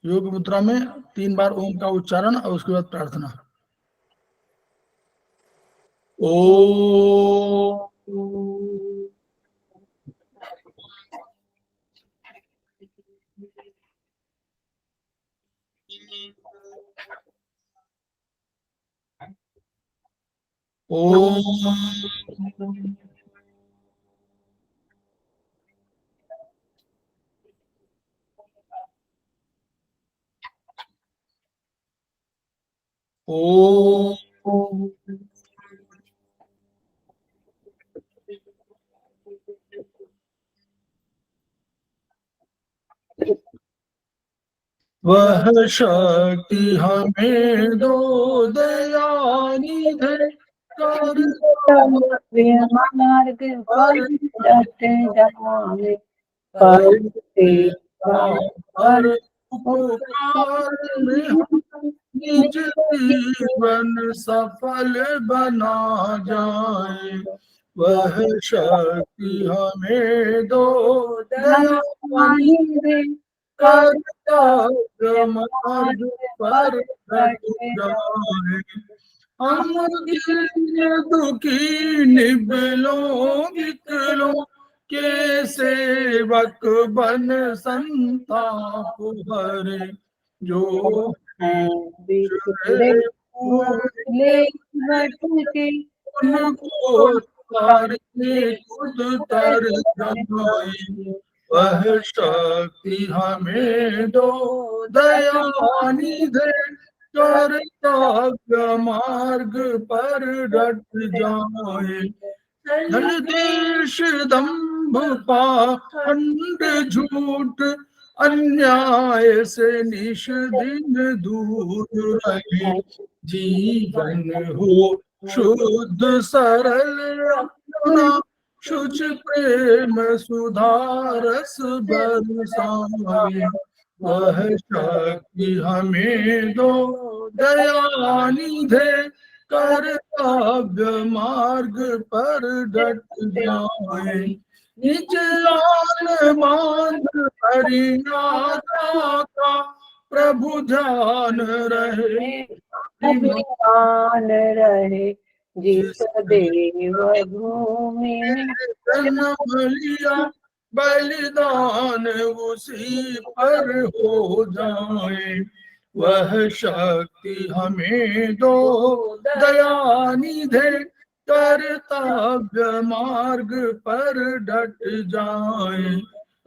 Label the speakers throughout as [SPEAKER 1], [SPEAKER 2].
[SPEAKER 1] योग मुद्रा में 3 बार ओम का उच्चारण और उसके बाद प्रार्थना। ओ ओ वह शक्ति हमें दो दयानिधे कर
[SPEAKER 2] मार्ग पर डट जावे
[SPEAKER 1] पर उपकार में निज जीवन सफल बना जाए। वह शक्ति हमें दो दयानिधे कर्तव्य मार्ग पर डट जाए। हम दुखी निबलों विकलों के सेवक बन संताप हरे। जो उनको तारने खुद तर जाए। वह शक्ति हमें दो दयानिधे कर्तव्य मार्ग पर डट जाए। धन देश दंभ पाखंड झूठ अन्याय से निश दिन दूर रहे। जीवन हो शुद्ध सरल अपना शुच प्रेम सुधारस बरसाए। वह शक्ति हमें दो दयानिधे कर्तव्य मार्ग पर डट जाए। निज आन बांध हरिनाथा का प्रभु ध्यान रहे।
[SPEAKER 2] अभिमान रहे जिस देव भूमि में
[SPEAKER 1] जन्म लिया बलिदान उसी पर हो जाए। वह शक्ति हमें दो दयानिधे कर्तव्य मार्ग पर डट जाए।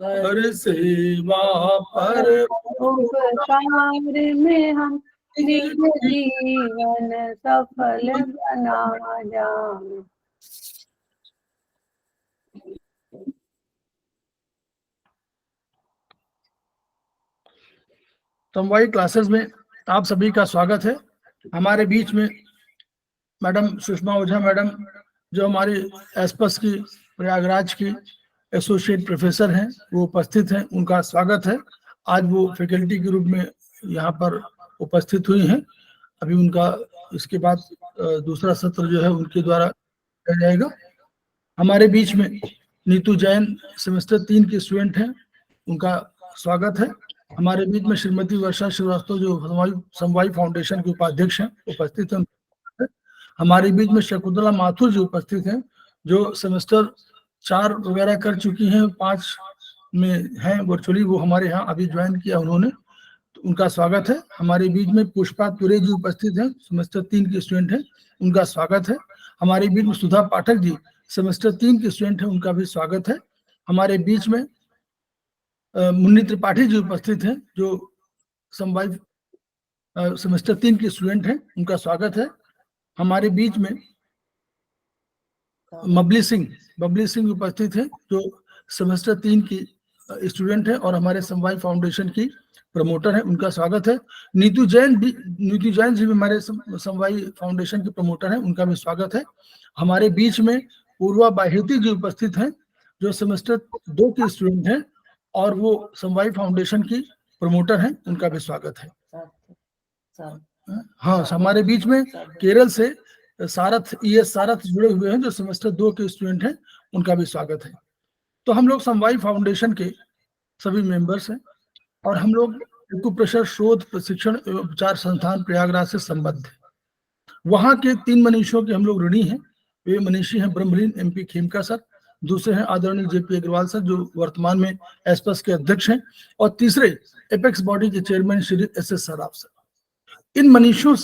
[SPEAKER 1] हर सेवा पर
[SPEAKER 2] उपकार में हम निज जीवन सफल बना जाए।
[SPEAKER 1] समवायी क्लासेस में आप सभी का स्वागत है। हमारे बीच में मैडम सुषमा ओझा मैडम, जो हमारी एस्पस की प्रयागराज की एसोसिएट प्रोफेसर हैं, वो उपस्थित हैं, उनका स्वागत है। आज वो फैकल्टी के रूप में यहाँ पर उपस्थित हुई हैं। अभी उनका इसके बाद दूसरा सत्र जो है उनके द्वारा किया जाएगा। हमारे बीच में नीतू जैन सेमेस्टर 3 की स्टूडेंट हैं, उनका स्वागत है। हमारे बीच में श्रीमती वर्षा श्रीवास्तव जो समवायी फाउंडेशन के उपाध्यक्ष हैं, उपस्थित हैं। हमारे बीच में शकुंतला माथुर जी उपस्थित हैं, जो सेमेस्टर 4 वगैरह कर चुकी हैं, 5 में हैं वर्चुअली, वो हमारे यहाँ अभी ज्वाइन किया उन्होंने, तो उनका स्वागत है। हमारे बीच में पुष्पा तुरे जी उपस्थित हैं, सेमेस्टर 3 की स्टूडेंट हैं, उनका स्वागत है। हमारे बीच में सुधा पाठक जी सेमेस्टर 3 की स्टूडेंट हैं, उनका भी स्वागत है। हमारे बीच में मुन्नी त्रिपाठी जी उपस्थित हैं, जो समवायी सेमेस्टर 3 की स्टूडेंट हैं, उनका स्वागत है। हमारे बीच में बबली सिंह उपस्थित हैं, जो सेमेस्टर 3 की स्टूडेंट है और हमारे समवायी फाउंडेशन की प्रमोटर है, उनका स्वागत है। नीतू जैन जी भी हमारे समवायी फाउंडेशन के प्रमोटर हैं, उनका भी स्वागत है। हमारे बीच में पूर्वा बाहिती जी उपस्थित हैं, जो सेमेस्टर 2 की स्टूडेंट हैं और वो समवायी फाउंडेशन की प्रमोटर हैं, उनका भी स्वागत है। हाँ, हमारे बीच में केरल से सारथ ES सारथ जुड़े हुए हैं जो सेमेस्टर 2 के स्टूडेंट हैं, उनका भी स्वागत है। तो हम लोग समवाय फाउंडेशन के सभी मेंबर्स हैं और हम लोग एक्यूप्रेशर शोध प्रशिक्षण एवं उपचार संस्थान प्रयागराज से संबद्ध है। वहां के 3 मनीषियों के हम लोग ऋणी हैं। वे मनीषी हैं ब्रह्मलीन MP खेमका सर, दूसरे हैं आदरणीय JP अग्रवाल सर जो वर्तमान में एस्पस के अध्यक्ष हैं, और तीसरे एपेक्स बॉडी के chairman Shri SS Saraf sir. इन मनीषियों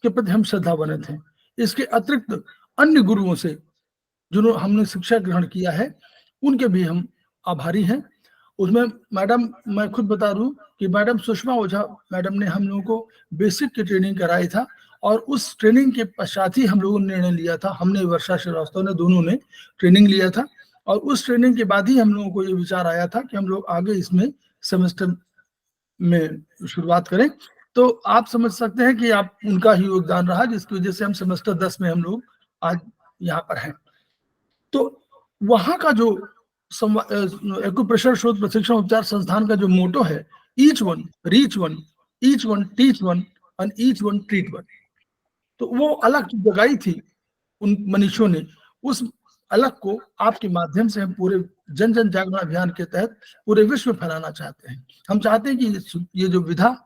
[SPEAKER 1] के प्रति हम श्रद्धा बने थे। इसके अतिरिक्त अन्य गुरुओं से जिन्होंने हमने शिक्षा ग्रहण किया है उनके भी हम आभारी हैं। उसमें मैडम, मैं खुद बता दूं कि मैडम सुषमा ओझा मैडम ने हम लोगों को बेसिक की ट्रेनिंग कराई था, और उस ट्रेनिंग के पश्चात ही हम लोगों ने निर्णय लिया था, हमने वर्षा श्रीवास्तव ने, दोनों ने ट्रेनिंग लिया था, और उस ट्रेनिंग के बाद ही हम लोगों को ये विचार आया था कि हम लोग आगे इसमें सेमेस्टर में शुरुआत करें। तो आप समझ सकते हैं कि आप उनका ही योगदान रहा जिसकी वजह से हम सेमेस्टर 10 में हम लोग आज यहाँ पर हैं। तो वहां का जो एक्यूप्रेशर शोध प्रशिक्षण उपचार संस्थान का जो मोटो है, each one reach one, each one teach one and each one treat one, तो वो अलग जो जगाई थी उन मनीषियों ने, उस अलग को आपके माध्यम से हम पूरे जन जन जागरण अभियान के तहत पूरे विश्व में फैलाना चाहते हैं। हम चाहते हैं कि ये जो विधा,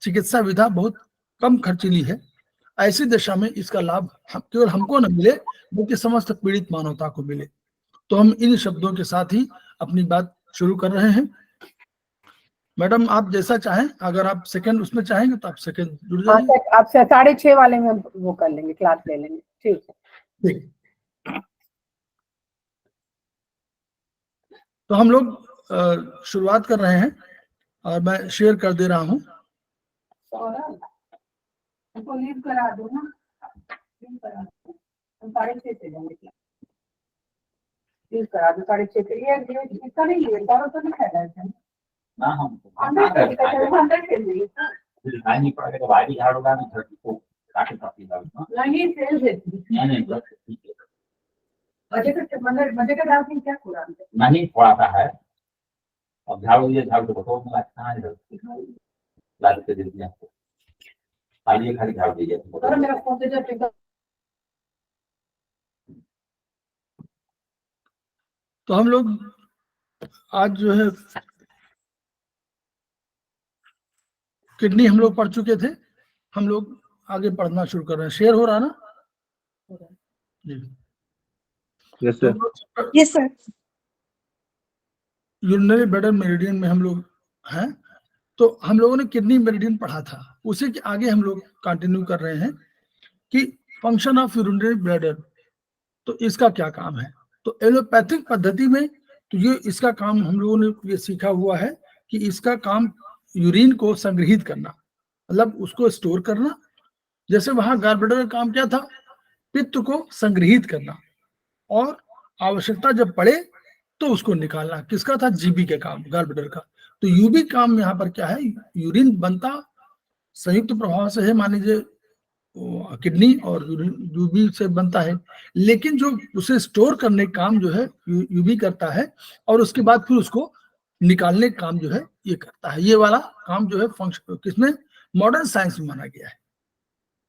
[SPEAKER 1] चिकित्सा विधा बहुत कम खर्चीली है, ऐसी दशा में इसका लाभ केवल हमको न मिले बल्कि समस्त पीड़ित मानवता को मिले। तो हम इन शब्दों के साथ ही अपनी बात शुरू कर रहे हैं। मैडम आप जैसा चाहें, अगर आप सेकंड उसमें चाहेंगे तो आप सेकंड जुड़ जाइए।
[SPEAKER 2] आप 6:30 वाले में वो कर लेंगे, क्लास ले लेंगे। ठीक है,
[SPEAKER 1] ठीक। तो हम लोग शुरुआत कर रहे हैं और मैं शेयर कर दे रहा हूं।
[SPEAKER 2] तो लीव करा दो ना, हम 6:30 से जाएंगे क्लास। लीव करा दो 6:30 से। ये इसका नहीं है, तारो तो नहीं खाया है
[SPEAKER 3] ना, हम
[SPEAKER 2] अंदर के लिए
[SPEAKER 3] नहीं पड़ेगा। भाई झाड़ होगा ना 34 काटे काफी ना
[SPEAKER 2] नहीं सेल है।
[SPEAKER 3] नहीं बस ठीक है।
[SPEAKER 2] मजे का डाल के क्या कुरान
[SPEAKER 3] नहीं पड़ाता है। अब झाड़ू ये झाड़ू तो बहुत में अच्छा है, लाल के दे दिया खाली खाली झाड़ दीजिए।
[SPEAKER 2] और मेरा फोन से जब
[SPEAKER 1] तो हम लोग आज जो है किडनी हम लोग पढ़ चुके थे, हम लोग आगे पढ़ना शुरू कर रहे हैं। शेयर हो रहा ना जी?
[SPEAKER 4] Yes sir.
[SPEAKER 2] Yes sir.
[SPEAKER 1] Urinary bladder meridian में हम लोग हैं। तो हम लोगों ने किडनी मेरिडियन पढ़ा था, उसी के आगे हम लोग कंटिन्यू कर रहे हैं कि फंक्शन ऑफ यूरिनरी ब्लैडर, तो इसका क्या काम है। तो एलोपैथिक पद्धति में तो ये इसका काम हम लोगों ने ये सीखा हुआ है कि इसका काम यूरिन को संग्रहित करना, मतलब उसको स्टोर करना। जैसे वहां गॉल ब्लैडर का काम क्या था, पित्त को संग्रहित करना और आवश्यकता जब पड़े तो उसको निकालना। किसका था, जीबी का काम, गॉल ब्लैडर का। तो यूबी काम यहाँ पर क्या है, यूरिन बनता संयुक्त प्रभाव से है, मान लीजिए किडनी और यूबी से बनता है, लेकिन जो उसे स्टोर करने का काम जो है यूबी करता है, और उसके बाद फिर उसको निकालने का काम जो है ये करता है। ये वाला काम जो है फंक्शन किसमें, मॉडर्न साइंस में माना गया है।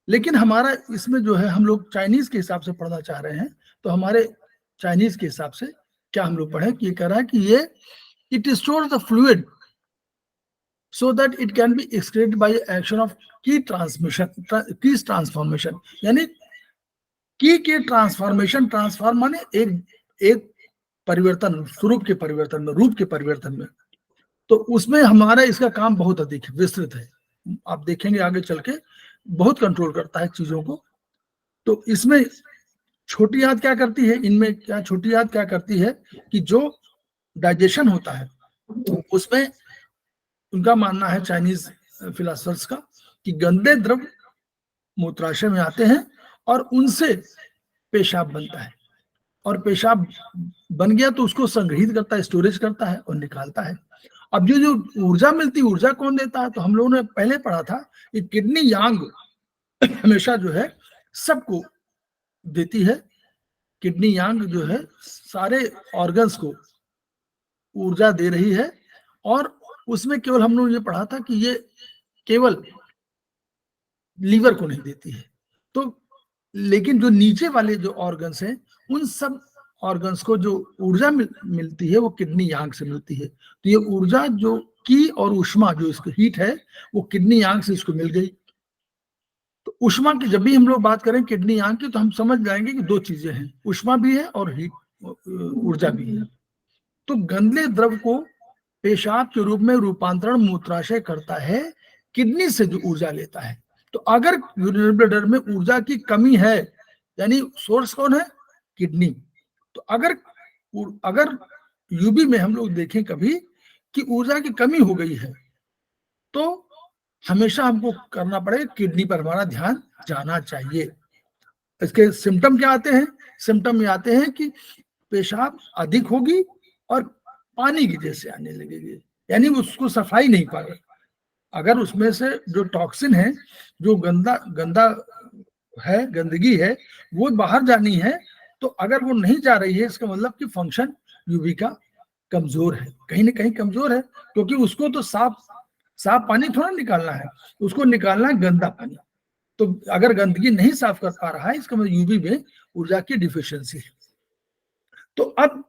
[SPEAKER 1] लेकिन हमारा इसमें जो है हम लोग चाइनीज के हिसाब से पढ़ना चाह रहे हैं। तो हमारे चाइनीज के हिसाब से क्या हम लोग पढ़े कि ये कह रहा है कि ये it store the fluid so that it can be excreted by action of key transformation, यानी की के ट्रांसफॉर्मेशन, ट्रांसफॉर्म माने एक परिवर्तन, स्वरूप के परिवर्तन में, रूप के परिवर्तन में। तो उसमें हमारा इसका काम बहुत अधिक विस्तृत है, आप देखेंगे आगे चल के बहुत कंट्रोल करता है चीजों को। तो इसमें छोटी आंत क्या करती है, इनमें क्या छोटी आंत क्या करती है कि जो डाइजेशन होता है उसमें उनका मानना है चाइनीज फिलोसफर्स का कि गंदे द्रव मूत्राशय में आते हैं और उनसे पेशाब बनता है, और पेशाब बन गया तो उसको संग्रहित करता है, स्टोरेज करता है और निकालता है। अब जो ऊर्जा मिलती है, ऊर्जा कौन देता है, तो हम लोगों ने पहले पढ़ा था कि किडनी यांग हमेशा जो है सबको देती है। किडनी यांग जो है सारे ऑर्गन्स को ऊर्जा दे रही है, और उसमें केवल हम लोग ये पढ़ा था कि ये केवल लीवर को नहीं देती है। तो लेकिन जो नीचे वाले जो ऑर्गन्स हैं, उन सब ऑर्गन्स को जो ऊर्जा मिलती है वो किडनी यांग से मिलती है। तो ये ऊर्जा जो की और ऊष्मा जो इसकी हीट है वो किडनी यांग से इसको मिल गई। तो ऊष्मा की जब भी हम लोग बात करें किडनी यांग की, तो हम समझ जाएंगे कि दो चीजें हैं, ऊष्मा भी है और हीट ऊर्जा भी है। तो गंदले द्रव को पेशाब के रूप में रूपांतरण मूत्राशय करता है, किडनी से जो ऊर्जा लेता है। तो अगर यूरिनरी ब्लैडर में ऊर्जा की कमी है, यानी सोर्स कौन है? किडनी। तो अगर यूबी में हम लोग देखें कभी कि ऊर्जा की कमी हो गई है, तो हमेशा हमको करना पड़ेगा, किडनी पर हमारा ध्यान जाना चाहिए। इसके सिम्टम क्या आते हैं? सिम्टम ये आते हैं कि पेशाब अधिक होगी और पानी की जैसे आने लगेगी, यानी उसको सफाई नहीं पा रही। अगर उसमें से जो टॉक्सिन है, जो गंदा है, गंदगी है, वो बाहर जानी है, तो अगर वो नहीं जा रही है, इसका मतलब कि फंक्शन यूबी का कमजोर है, कहीं ना कहीं कमजोर है, क्योंकि उसको तो साफ पानी थोड़ा निकालना है, उसको निकालना है गंदा पानी। तो अगर गंदगी नहीं साफ कर पा रहा है, इसका मतलब यूबी में ऊर्जा की डिफिशियंसी है। तो अब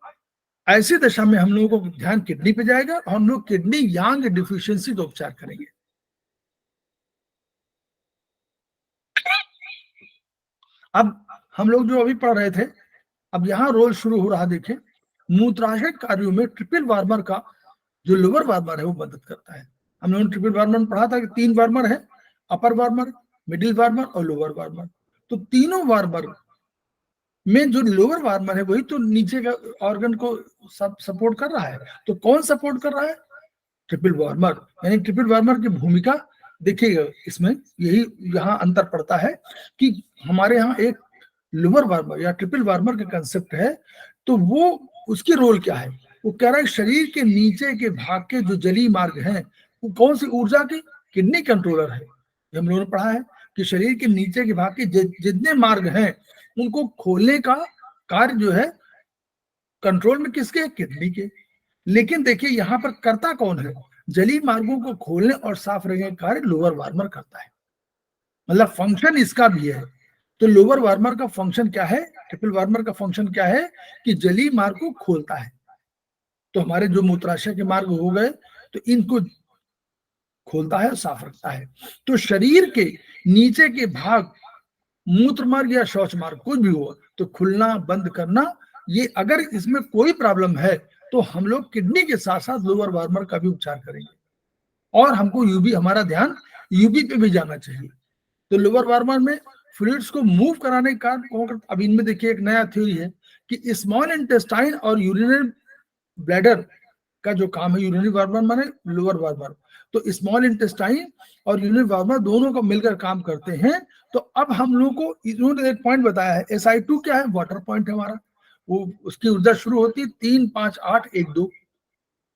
[SPEAKER 1] ऐसी दशा में हम लोगों को ध्यान किडनी पे जाएगा और हम लोग किडनी यांग डिफिशियंसी का उपचार करेंगे। अब हम लोग जो अभी पढ़ रहे थे, अब यहाँ रोल शुरू हो रहा, देखें, मूत्राशय कार्यों में ट्रिपल वार्मर का जो लोअर वार्मर है वो मदद करता है। हम लोगों ने ट्रिपल वार्मर में पढ़ा था कि 3 वार्मर है, अपर वार्मर, मिडिल वार्मर और लोअर वार्मर। तो तीनों वार्मर में जो लोअर वार्मर है वही तो नीचे का ऑर्गन को सपोर्ट कर रहा है। तो कौन सपोर्ट कर रहा है? Triple warmer. यानी ट्रिपल वार्मर की भूमिका देखिएगा, इसमें यही यहाँ अंतर पड़ता है कि हमारे यहाँ एक लोअर वार्मर या ट्रिपल वार्मर का कंसेप्ट है, तो वो उसकी रोल क्या है? वो कह रहा है शरीर के नीचे के भाग के जो जलीय मार्ग हैं, वो कौन सी ऊर्जा की? किडनी कंट्रोलर है। हम लोगों ने पढ़ा है कि शरीर के नीचे के भाग के जितने मार्ग हैं उनको खोलने का कार्य जो है कंट्रोल में किसके? किडनी के। लेकिन देखिए यहाँ पर करता कौन है? जलीय मार्गों को खोलने और साफ रखने का कार्य लोअर वार्मर करता है, मतलब फंक्शन इसका भी है। तो लोअर वार्मर का फंक्शन क्या है? ट्रिपल वार्मर का फंक्शन क्या है? कि जलीय मार्ग को खोलता है। तो हमारे जो मूत्राशय के मार्ग हो गए, तो इनको खोलता है और साफ रखता है। तो शरीर के नीचे के भाग, मूत्र मार्ग या शौच मार्ग कुछ भी हो, तो खुलना बंद करना, ये अगर इसमें कोई प्रॉब्लम है तो हम लोग किडनी के साथ साथ लोअर वार्मर का भी उपचार करेंगे। और हमको यूबी, हमारा ध्यान यूबी पे भी जाना चाहिए। तो लोअर वार्मर में फ्लूइड्स को मूव कराने का काम। अब इनमें देखिए एक नया थ्योरी है कि स्मॉल इंटेस्टाइन और यूरिनरी ब्लैडर का जो काम है, यूरिनरी वार्मर माने लोअर वार्मर, तो स्मॉल इंटेस्टाइन और यूरिनरी वार्मर दोनों को मिलकर काम करते हैं। तो अब हम लोग को इन्होंने एक पॉइंट बताया है, SI2 क्या है? वाटर पॉइंट है हमारा। वो उसकी ऊर्जा शुरू होती है 3, 5, 8, 1, 2।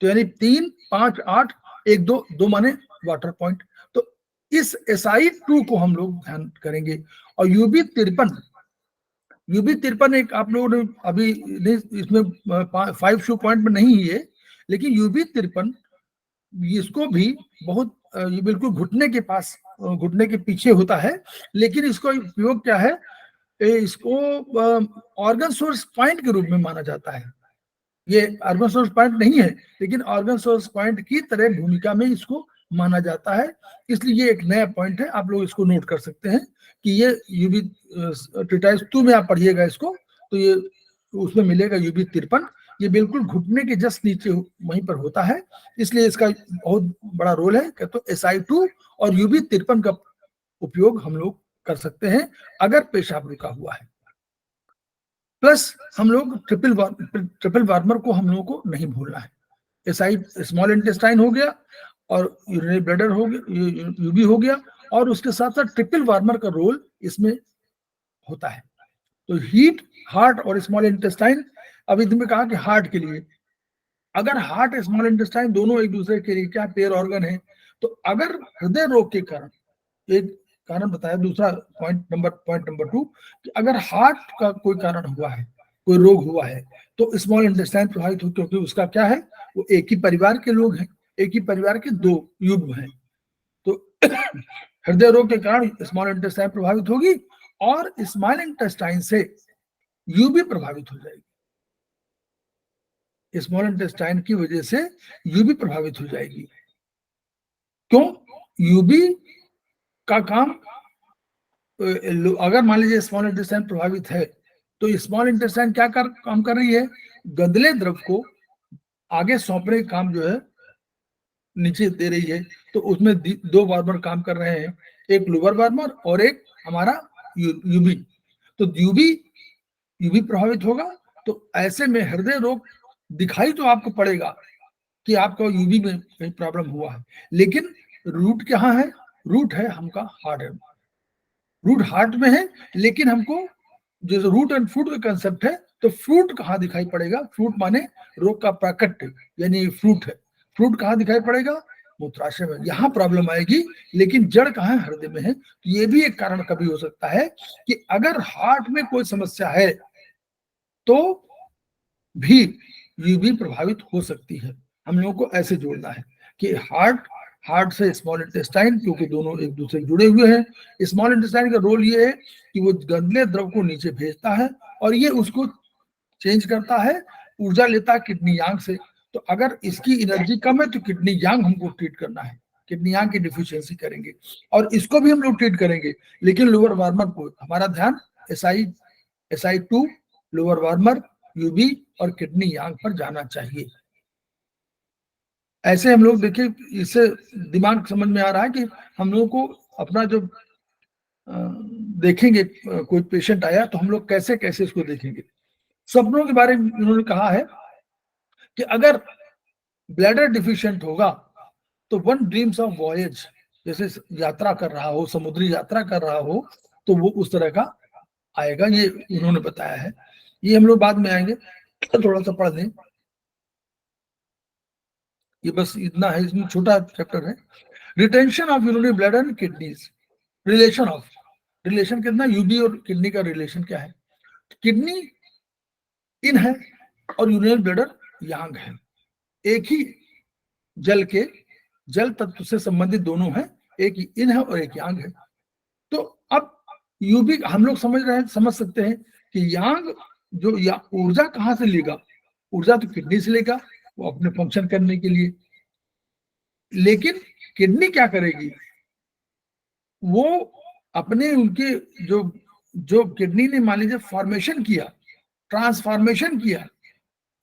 [SPEAKER 1] तो यानी 3, 5, 8, 1, 2, 2 माने वाटर पॉइंट। तो इस SI2 को हम लोग ध्यान करेंगे। और UB53 एक आप लोगों ने अभी इसमें 5 शू पॉइंट में नहीं है, लेकिन UB53 इसको भी बहुत ये बिल्कुल घुटने के पास, घुटने के पीछे होता है, लेकिन इसका उपयोग क्या है? इसको ऑर्गन सोर्स पॉइंट के रूप में माना जाता है। ये ऑर्गन सोर्स पॉइंट नहीं है, लेकिन ऑर्गन सोर्स पॉइंट की तरह भूमिका में इसको माना जाता है। इसलिए ये एक नया पॉइंट है, आप लोग इसको नोट कर सकते हैं कि ये यूबी ट्रिटाइस 2 में आप पढ़िएगा इसको, तो ये उसमें मिलेगा UB53। ये बिल्कुल घुटने के जस्ट नीचे वहीं पर होता है, इसलिए इसका बहुत बड़ा रोल है। तो SI2 और UB53 का उपयोग हम लोग कर सकते हैं अगर पेशाब रुका हुआ है। प्लस हम लोग ट्रिपल वार्मर को हम लोगों को नहीं भूलना है। स्मॉल इंटेस्टाइन हो गया और यूरिनरी ब्लैडर हो गया, यूबी हो गया, और उसके साथ साथ ट्रिपल वार्मर का रोल इसमें होता है। तो हीट, हार्ट और स्मॉल इंटेस्टाइन। अब इसमें कहा कि हार्ट के लिए, अगर हार्ट स्मॉल इंटेस्टाइन दोनों एक दूसरे के लिए क्या पेयर ऑर्गन है, तो अगर हृदय रोग के कारण, एक कारण बताया, दूसरा पॉइंट नंबर 2 कि अगर हार्ट का कोई कारण हुआ है, कोई रोग हुआ है, तो स्मॉल इंटेस्टाइन प्रभावित हो, क्योंकि उसका क्या है? वो एक ही परिवार के लोग हैं, एक ही परिवार के 2 युग्म हैं। तो हृदय रोग के कारण स्मॉल इंटेस्टाइन प्रभावित होगी और स्मॉल इंटेस्टाइन से यूबी प्रभावित हो जाएगी, स्मॉल इंटेस्टाइन की वजह से यूबी प्रभावित हो जाएगी। क्यों? यूबी का काम, अगर मान लीजिए स्मॉल इंटेस्टाइन प्रभावित है तो स्मॉल इंटेस्टाइन क्या काम कर रही है, गंदले द्रव को आगे सौंपने का काम जो है नीचे दे रही है। तो उसमें दो वार्मर काम कर रहे हैं, एक लोअर वार्मर और एक हमारा यूबी। तो यूबी प्रभावित होगा तो ऐसे में हृदय रोग दिखाई तो आपको पड़ेगा कि आपको यूबी में कहीं प्रॉब्लम हुआ है, लेकिन रूट कहाँ है? रूट है हमका हार्ट है, रूट हार्ट में है। लेकिन हमको जो रूट एंड फ्रूट का कंसेप्ट है, तो फ्रूट कहाँ दिखाई पड़ेगा? फ्रूट माने रोग का प्राकट्य, यानी फ्रूट है। फ्रूट कहाँ दिखाई पड़ेगा? मूत्राशय में, यहाँ प्रॉब्लम आएगी। लेकिन जड़ कहाँ है? हृदय में है। तो ये भी एक कारण कभी हो सकता है कि अगर हार्ट में कोई समस्या है तो भी यूबी प्रभावित हो सकती है। हम लोगों को ऐसे जोड़ना है कि हार्ट से स्मॉल इंटेस्टाइन, क्योंकि दोनों एक दूसरे से जुड़े हुए हैं। स्मॉल इंटेस्टाइन का रोल ये है कि वो गंदले द्रव को नीचे भेजता है और ये उसको चेंज करता है, ऊर्जा लेता है किडनी यांग से। तो अगर इसकी एनर्जी कम है तो किडनी यांग हमको ट्रीट करना है, किडनी यांग की डिफिशियंसी करेंगे और इसको भी हम लोग ट्रीट करेंगे। लेकिन लोअर वार्मर को हमारा ध्यान SI2, लोअर वार्मर, यूबी और किडनी यांग पर जाना चाहिए। ऐसे हम लोग देखिए, इससे दिमाग समझ में आ रहा है कि हम लोगों को अपना जो देखेंगे कोई पेशेंट आया तो हम लोग कैसे कैसे इसको देखेंगे। सपनों के बारे में उन्होंने कहा है कि अगर ब्लैडर डिफिशिएंट होगा तो वन ड्रीम्स ऑफ वॉयज, जैसे यात्रा कर रहा हो, समुद्री यात्रा कर रहा हो, तो वो उस तरह का आएगा। ये उन्होंने बताया है, ये हम लोग बाद में आएंगे, थोड़ा सा पढ़ लें। ये बस इतना है, इसमें छोटा चैप्टर है। Retention of urinary bladder and kidneys, relation कितना, यूबी और किडनी का रिलेशन क्या है? किडनी इन है और यूरिनरी ब्लैडर यांग है। एक ही जल तत्व से संबंधित दोनों है, एक इन है और एक यांग है। तो अब यूबी हम लोग समझ सकते हैं कि यांग जो ऊर्जा कहाँ से लेगा? ऊर्जा तो किडनी से लेगा, वो अपने फंक्शन करने के लिए। लेकिन किडनी क्या करेगी? वो अपने उनके जो किडनी ने मान लीजिए फॉर्मेशन किया, ट्रांसफॉर्मेशन किया,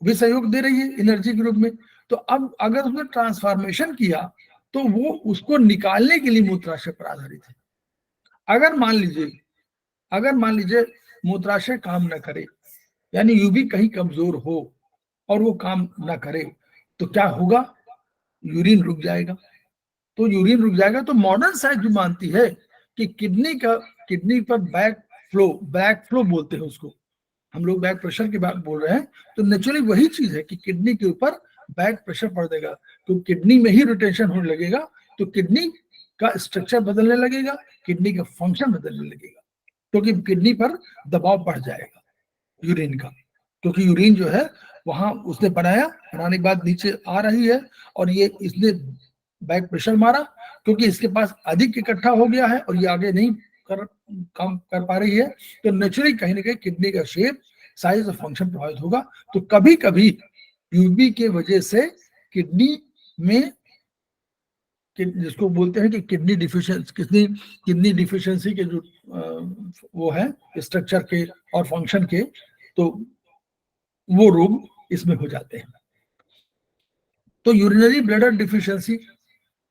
[SPEAKER 1] भी सहयोग दे रही है एनर्जी के रूप में। तो अब अगर उसने ट्रांसफॉर्मेशन किया तो वो उसको निकालने के लिए मूत्राशय पर आधारित है। अगर मान लीजिए मूत्राशय काम न करे, यानी यूबी कहीं कमजोर हो और वो काम न करे, तो क्या होगा? यूरिन रुक जाएगा। तो मॉडर्न साइंस भी मानती है कि किडनी पर बैक फ्लो बोलते हैं उसको, हम लोग बैक प्रेशर की बात बोल रहे हैं। तो नेचुरली वही चीज है कि किडनी के ऊपर बैक प्रेशर पड़ देगा, तो किडनी में ही रिटेंशन होने लगेगा, तो किडनी का स्ट्रक्चर बदलने लगेगा, किडनी का फंक्शन बदलने लगेगा, क्योंकि किडनी पर दबाव बढ़ जाएगा यूरिन का। क्योंकि यूरिन जो है वहां उसने बनाने के बाद नीचे आ रही है और ये इसने बैक प्रेशर मारा, क्योंकि इसके पास अधिक इकट्ठा हो गया है और ये आगे नहीं काम कर पा रही है। तो नेचुरली कहीं ना कहीं किडनी का शेप, साइज और फंक्शन प्रभावित होगा। तो कभी कभी यूबी के वजह से किडनी में, जिसको बोलते हैं कि किडनी डिफिशियंसी के जो वो है स्ट्रक्चर के और फंक्शन के, तो वो रोग इसमें हो जाते हैं। तो यूरिनरी ब्लैडर डिफिशियंसी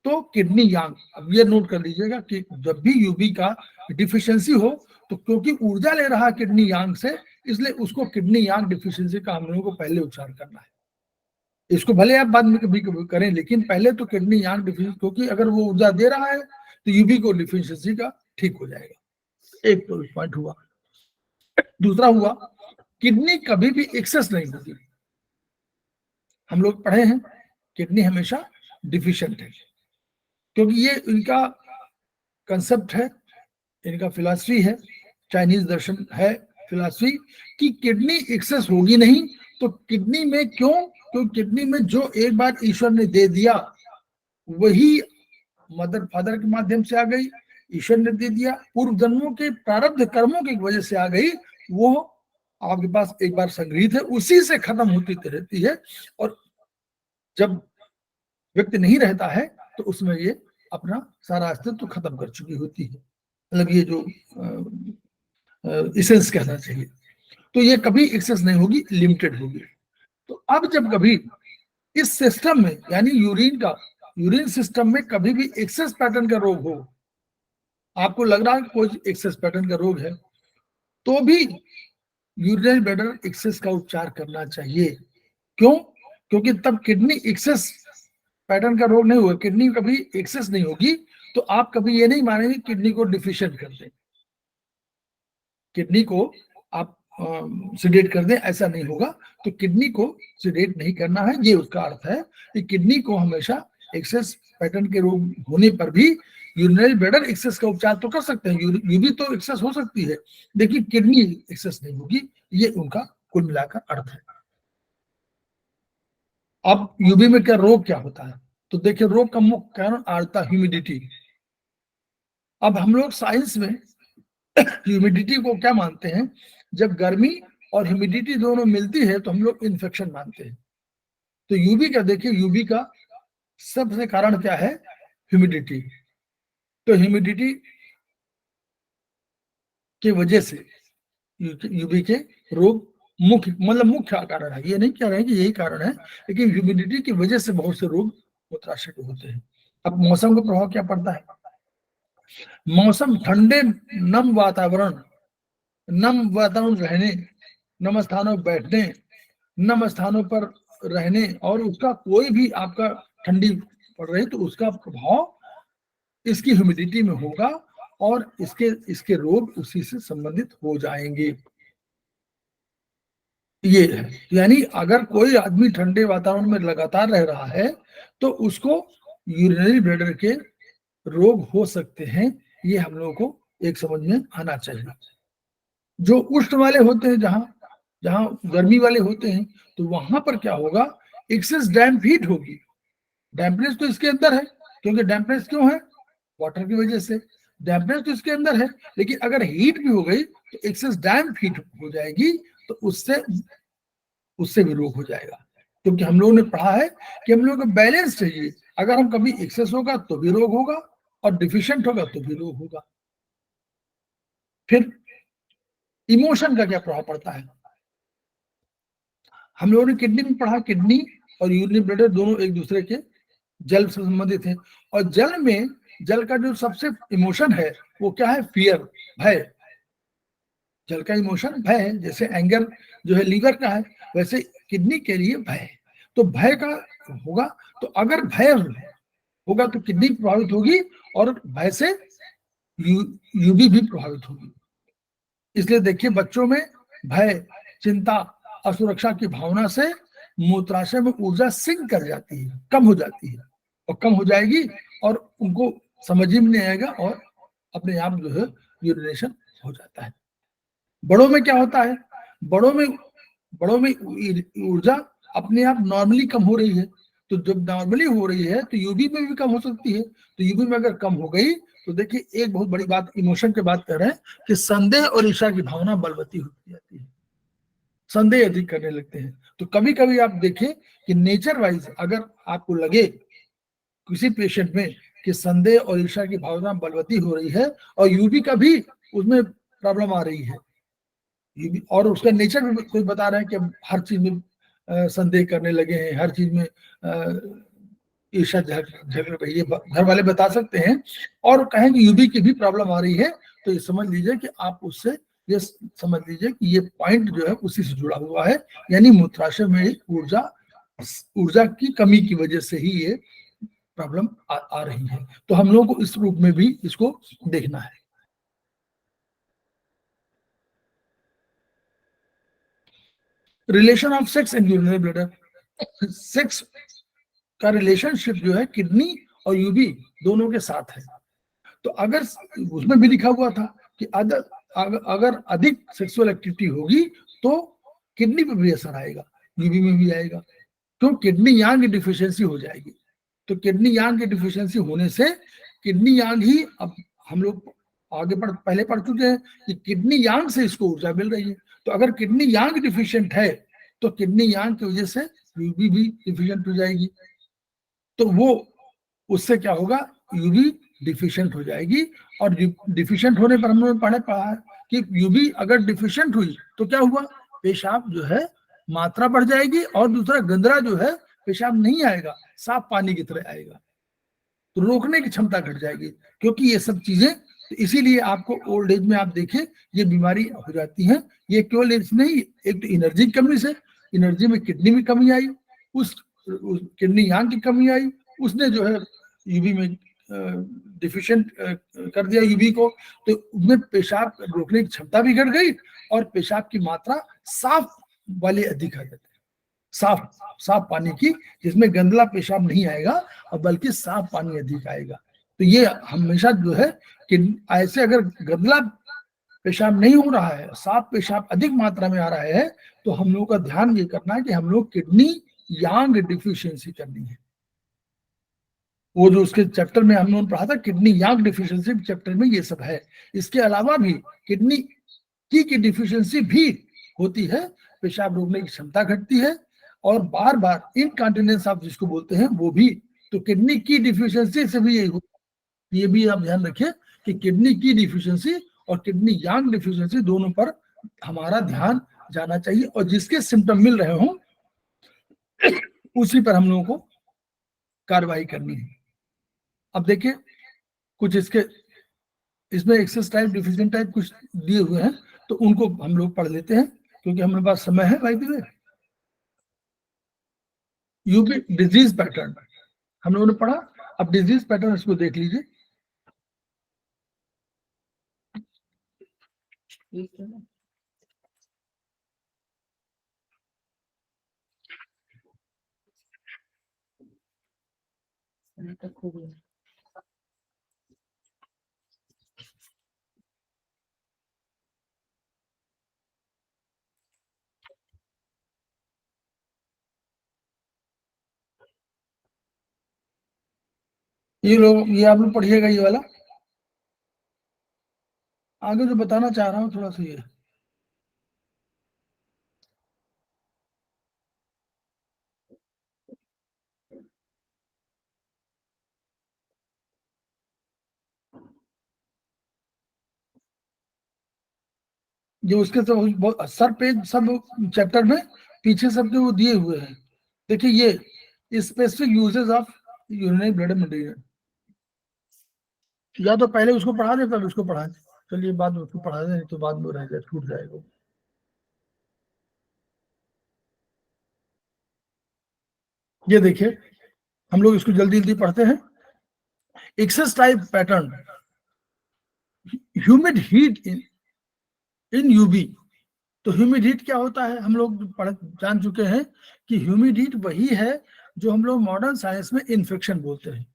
[SPEAKER 1] तो किडनी यांग, अब ये नोट कर लीजिएगा कि जब भी यूबी का डिफिशियंसी हो तो क्योंकि ऊर्जा ले रहा है किडनी यांग से, इसलिए उसको किडनी यांग डिफिशियंसी का हम लोगों को पहले उपचार करना है। इसको भले आप बाद में कभी करें, लेकिन पहले तो किडनी यांग डिफिशियंसी, क्योंकि अगर वो ऊर्जा दे रहा है तो यूबी को डिफिशियंसी का ठीक हो जाएगा। एक तो पॉइंट हुआ। दूसरा हुआ, किडनी कभी भी एक्सेस नहीं होगी। हम लोग पढ़े हैं किडनी हमेशा डिफिशिएंट है, क्योंकि ये इनका कंसेप्ट है, इनका फिलॉसफी है, चाइनीज दर्शन है फिलॉसफी कि किडनी एक्सेस होगी नहीं। तो किडनी में क्यों? क्योंकि किडनी में जो एक बार ईश्वर ने दे दिया वही मदर फादर के माध्यम से आ गई, ईश्वर ने दे दिया, पूर्व जन्मों के प्रारब्ध कर्मों की वजह से आ गई, वो आपके पास एक बार संग्रहित है, उसी से खत्म होती रहती है। और जब व्यक्ति नहीं रहता है तो उसमें ये अपना सारा अस्तित्व खत्म कर चुकी होती है, मतलब ये जो इसेंस कहना चाहिए। तो ये कभी एक्सेस नहीं होगी, लिमिटेड होगी। तो अब जब कभी इस सिस्टम में, यानी यूरिन सिस्टम में कभी भी एक्सेस पैटर्न का रोग हो, आपको लग रहा है कोई एक्सेस पैटर्न का रोग है, तो भी यूरिनरी ब्लैडर एक्सेस का उपचार करना चाहिए। क्यों? क्योंकि तब किडनी एक्सेस पैटर्न का रोग नहीं होगा, किडनी कभी एक्सेस नहीं होगी, तो आप कभी ये नहीं मानेंगे किडनी को डिफिशिएंट कर दें, किडनी को आप सिडेट कर दें, ऐसा नहीं होगा। तो किडनी को सिडेट नहीं करना है, ये उसका अर्थ है कि किडनी को हमेशा एक्सेस पैटर्न के रोग होने पर भी यूरिनरी ब्लैडर एक्सेस का उपचार तो कर सकते हैं, यूबी तो एक्सेस हो सकती है, लेकिन किडनी एक्सेस नहीं होगी, ये उनका कुल मिलाकर अर्थ है। अब यूबी में क्या रोग क्या होता है? तो देखिए, रोग का मुख्य कारण आर्द्रता, ह्यूमिडिटी। अब हम लोग साइंस में ह्यूमिडिटी को क्या मानते हैं? जब गर्मी और ह्यूमिडिटी दोनों मिलती है तो हम लोग इन्फेक्शन मानते हैं। तो यूबी का देखिए, यूबी का सबसे कारण क्या है? ह्यूमिडिटी। तो ह्यूमिडिटी की वजह से यूबी के रोग मुख्य कारण है, ये नहीं कह रहे हैं कि यही कारण है, लेकिन ह्यूमिडिटी की वजह से बहुत से रोग मूत्राशय के होते हैं। अब मौसम का प्रभाव क्या पड़ता है? मौसम ठंडे नम वातावरण रहने, नम स्थानों पर बैठने, नम स्थानों पर रहने, और उसका कोई भी आपका ठंडी पड़ रही तो उसका प्रभाव इसकी ह्यूमिडिटी में होगा, और इसके रोग उसी से संबंधित हो जाएंगे। ये है, यानी अगर कोई आदमी ठंडे वातावरण में लगातार रह रहा है तो उसको यूरिनरी ब्लैडर के रोग हो सकते हैं। ये हम लोगों को एक समझ में आना चाहिए। जो उष्ण वाले होते हैं, जहां गर्मी वाले होते हैं, तो वहां पर क्या होगा? एक्सेस डैम्प हीट होगी। डैम्पनेस तो इसके अंदर है, क्योंकि डैम्पनेस क्यों है? वाटर की वजह से। डैम्पनेस तो इसके अंदर है, लेकिन अगर हीट भी हो गई तो एक्सेस डैम्प हीट हो जाएगी, तो उससे भी रोग हो जाएगा। क्योंकि हम लोगों ने पढ़ा है कि हम लोगों को बैलेंस चाहिए। अगर हम कभी एक्सेस होगा तो भी रोग होगा, और डिफिशिएंट होगा तो भी रोग होगा। फिर इमोशन का क्या प्रभाव पड़ता है? हम लोगों ने किडनी में पढ़ा, किडनी और यूरिनरी ब्लैडर दोनों एक दूसरे के जल से संबंधित है, और जल का जो सबसे इमोशन है वो क्या है? फियर, भय। जल का इमोशन भय है, जैसे एंगर जो है लीवर का है, वैसे किडनी के लिए भय है। तो भय का होगा, तो अगर भय होगा तो किडनी प्रभावित होगी, और भय से यूबी भी प्रभावित होगी। इसलिए देखिए, बच्चों में भय, चिंता, असुरक्षा की भावना से मूत्राशय में ऊर्जा सिंक कर जाती है, कम हो जाती है, और कम हो जाएगी, और उनको समझ ही नहीं आएगा, और अपने आप जो है यूरिनेशन हो जाता है। बड़ों में क्या होता है? बड़ों में ऊर्जा अपने आप नॉर्मली कम हो रही है, तो जब नॉर्मली हो रही है तो यूबी में भी कम हो सकती है। तो यूबी में अगर कम हो गई तो देखिए, एक बहुत बड़ी बात, इमोशन की बात कर रहे हैं कि संदेह और ईर्ष्या की भावना बलवती होती जाती है, संदेह अधिक करने लगते हैं। तो कभी कभी आप देखें कि नेचर वाइज अगर आपको लगे किसी पेशेंट में कि संदेह और ईर्ष्या की भावना बलवती हो रही है, और यूबी का भी उसमें प्रॉब्लम आ रही है, और उसका नेचर भी कोई बता रहे हैं कि हर चीज में संदेह करने लगे हैं, हर चीज में ईर्ष्या झगड़ रही है, घर वाले बता सकते हैं, और कहें कि यूबी की भी प्रॉब्लम आ रही है, तो ये समझ लीजिए कि आप उससे ये समझ लीजिए कि ये पॉइंट जो है उसी से जुड़ा हुआ है, यानी मूत्राशय में ऊर्जा की कमी की वजह से ही ये प्रॉब्लम आ रही है। तो हम लोगों को इस रूप में भी इसको देखना है। Relation of sex and urinary bladder. Sex का रिलेशनशिप जो है किडनी और यूबी दोनों के साथ है। तो अगर उसमें भी लिखा हुआ था कि अगर अधिक सेक्सुअल एक्टिविटी होगी तो किडनी पे भी असर आएगा, यूबी में भी आएगा, तो किडनी यांग की डिफिशियंसी हो जाएगी। तो किडनी यांग की डिफिशियंसी होने से किडनी यांग ही हम लोग आगे पहले पढ़ चुके हैं कि किडनी यांग से इसको ऊर्जा मिल रही है। तो अगर किडनी यांग डिफिशिएंट है तो किडनी यांग की वजह से यूबी भी डिफिशिएंट हो जाएगी, तो वो उससे क्या होगा, यूबी डिफिशिएंट हो जाएगी। और डिफिशिएंट होने पर हम लोगों ने पढ़ा कि यूबी अगर डिफिशिएंट हुई तो क्या हुआ, पेशाब जो है मात्रा बढ़ जाएगी, और दूसरा गंदरा जो है पेशाब नहीं आएगा, साफ पानी की तरह आएगा, तो रोकने की क्षमता घट जाएगी। क्योंकि ये सब चीजें, तो इसीलिए आपको ओल्ड एज में आप देखें ये बीमारी हो जाती है। ये केवल नहीं, एक तो एनर्जी की कमी से, एनर्जी में किडनी में कमी आई, उस किडनी यांग की कमी आई, उसने जो है यूबी में डिफिशिएंट कर दिया यूबी को, तो उसमें पेशाब रोकने की क्षमता भी घट गई, और पेशाब की मात्रा साफ वाले अधिक आ जाते हैं, साफ पानी की, जिसमें गंदला पेशाब नहीं आएगा और बल्कि साफ पानी अधिक आएगा। तो ये हमेशा जो है कि ऐसे अगर गंदला पेशाब नहीं हो रहा है, साफ पेशाब अधिक मात्रा में आ रहा है, तो हम लोगों का ध्यान ये करना है कि हम लोग किडनी यांग डिफिशियंसी करनी है। वो जो उसके चैप्टर में हम लोगों ने पढ़ा था, किडनी यांग डिफिशियंसी चैप्टर में ये सब है। इसके अलावा भी किडनी की डिफिशियंसी भी होती है, पेशाब रोकने की क्षमता घटती है, और बार बार इनकॉन्टिनेंस आप जिसको बोलते हैं वो भी। तो किडनी की डिफिशियंसी से भी यही होता है। ये भी आप ध्यान रखिए कि किडनी की डिफिशियंसी और किडनी यांग डिफिशियंसी दोनों पर हमारा ध्यान जाना चाहिए, और जिसके सिम्टम मिल रहे हों उसी पर हम लोगों को कार्रवाई करनी है। अब देखिए कुछ इसमें एक्सेस टाइप, डिफिशिएंट टाइप कुछ दिए हुए हैं, तो उनको हम लोग पढ़ लेते हैं क्योंकि हमारे पास समय है। भाई भी यूबी डिजीज पैटर्न हम लोगों ने पढ़ा, अब डिजीज पैटर्न इसको देख लीजिए। ये आप लोग पढ़िएगा, ये वाला आगे जो बताना चाह रहा हूँ थोड़ा सा ये जो उसके सब सर पेज सब चैप्टर में पीछे सबके वो दिए हुए हैं। देखिए ये specific uses of urinary blood material, या तो पहले उसको पढ़ा दे तब उसको पढ़ा दे, चलिए बाद में उसको पढ़ा दे, तो बाद में रह जाए, छूट जाएगा। ये देखिए हम लोग इसको जल्दी जल्दी पढ़ते हैं। Excess type pattern, humid heat in UB. तो ह्यूमिड हीट क्या होता है, हम लोग जान चुके हैं कि ह्यूमिड हीट वही है जो हम लोग मॉडर्न साइंस में इन्फेक्शन बोलते हैं।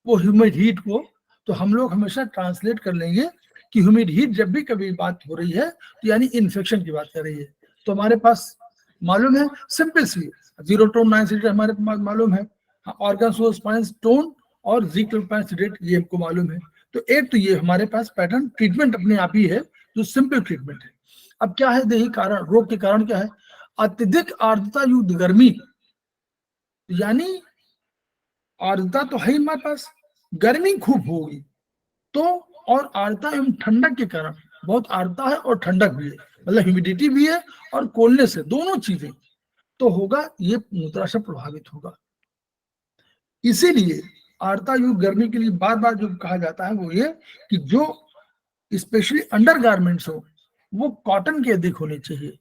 [SPEAKER 1] वो ह्यूमिड हीट को तो हम लोग हमेशा ट्रांसलेट कर लेंगे कि ह्यूमिड हीट जब भी कभी बात हो रही है तो यानी इन्फेक्शन की बात कर रही है। तो हमारे पास मालूम है सिंपल सी, जीरो टोन 9 सीटर हमारे पास मालूम है, ऑर्गन सोर्स पाइंस टोन और जीक्लोपाइंस ये हमको मालूम है। तो एक तो ये हमारे पास पैटर्न ट्रीटमेंट अपने आप ही है जो सिंपल ट्रीटमेंट है। अब क्या है देही कारण, रोग के कारण क्या है, अत्यधिक आर्द्रता युक्त गर्मी, यानी आर्द्रता तो है ही हमारे पास, गर्मी खूब होगी तो, और आर्द्रता एवं ठंडक के कारण, बहुत आर्द्रता है और ठंडक भी है, मतलब ह्यूमिडिटी भी है और कोल्डनेस है, दोनों चीजें, तो होगा ये मूत्राशय प्रभावित होगा। इसीलिए आर्द्रता युक्त गर्मी के लिए बार बार जो कहा जाता है वो ये कि जो स्पेशली अंडर गारमेंट्स हो वो कॉटन के अधिक होने चाहिए,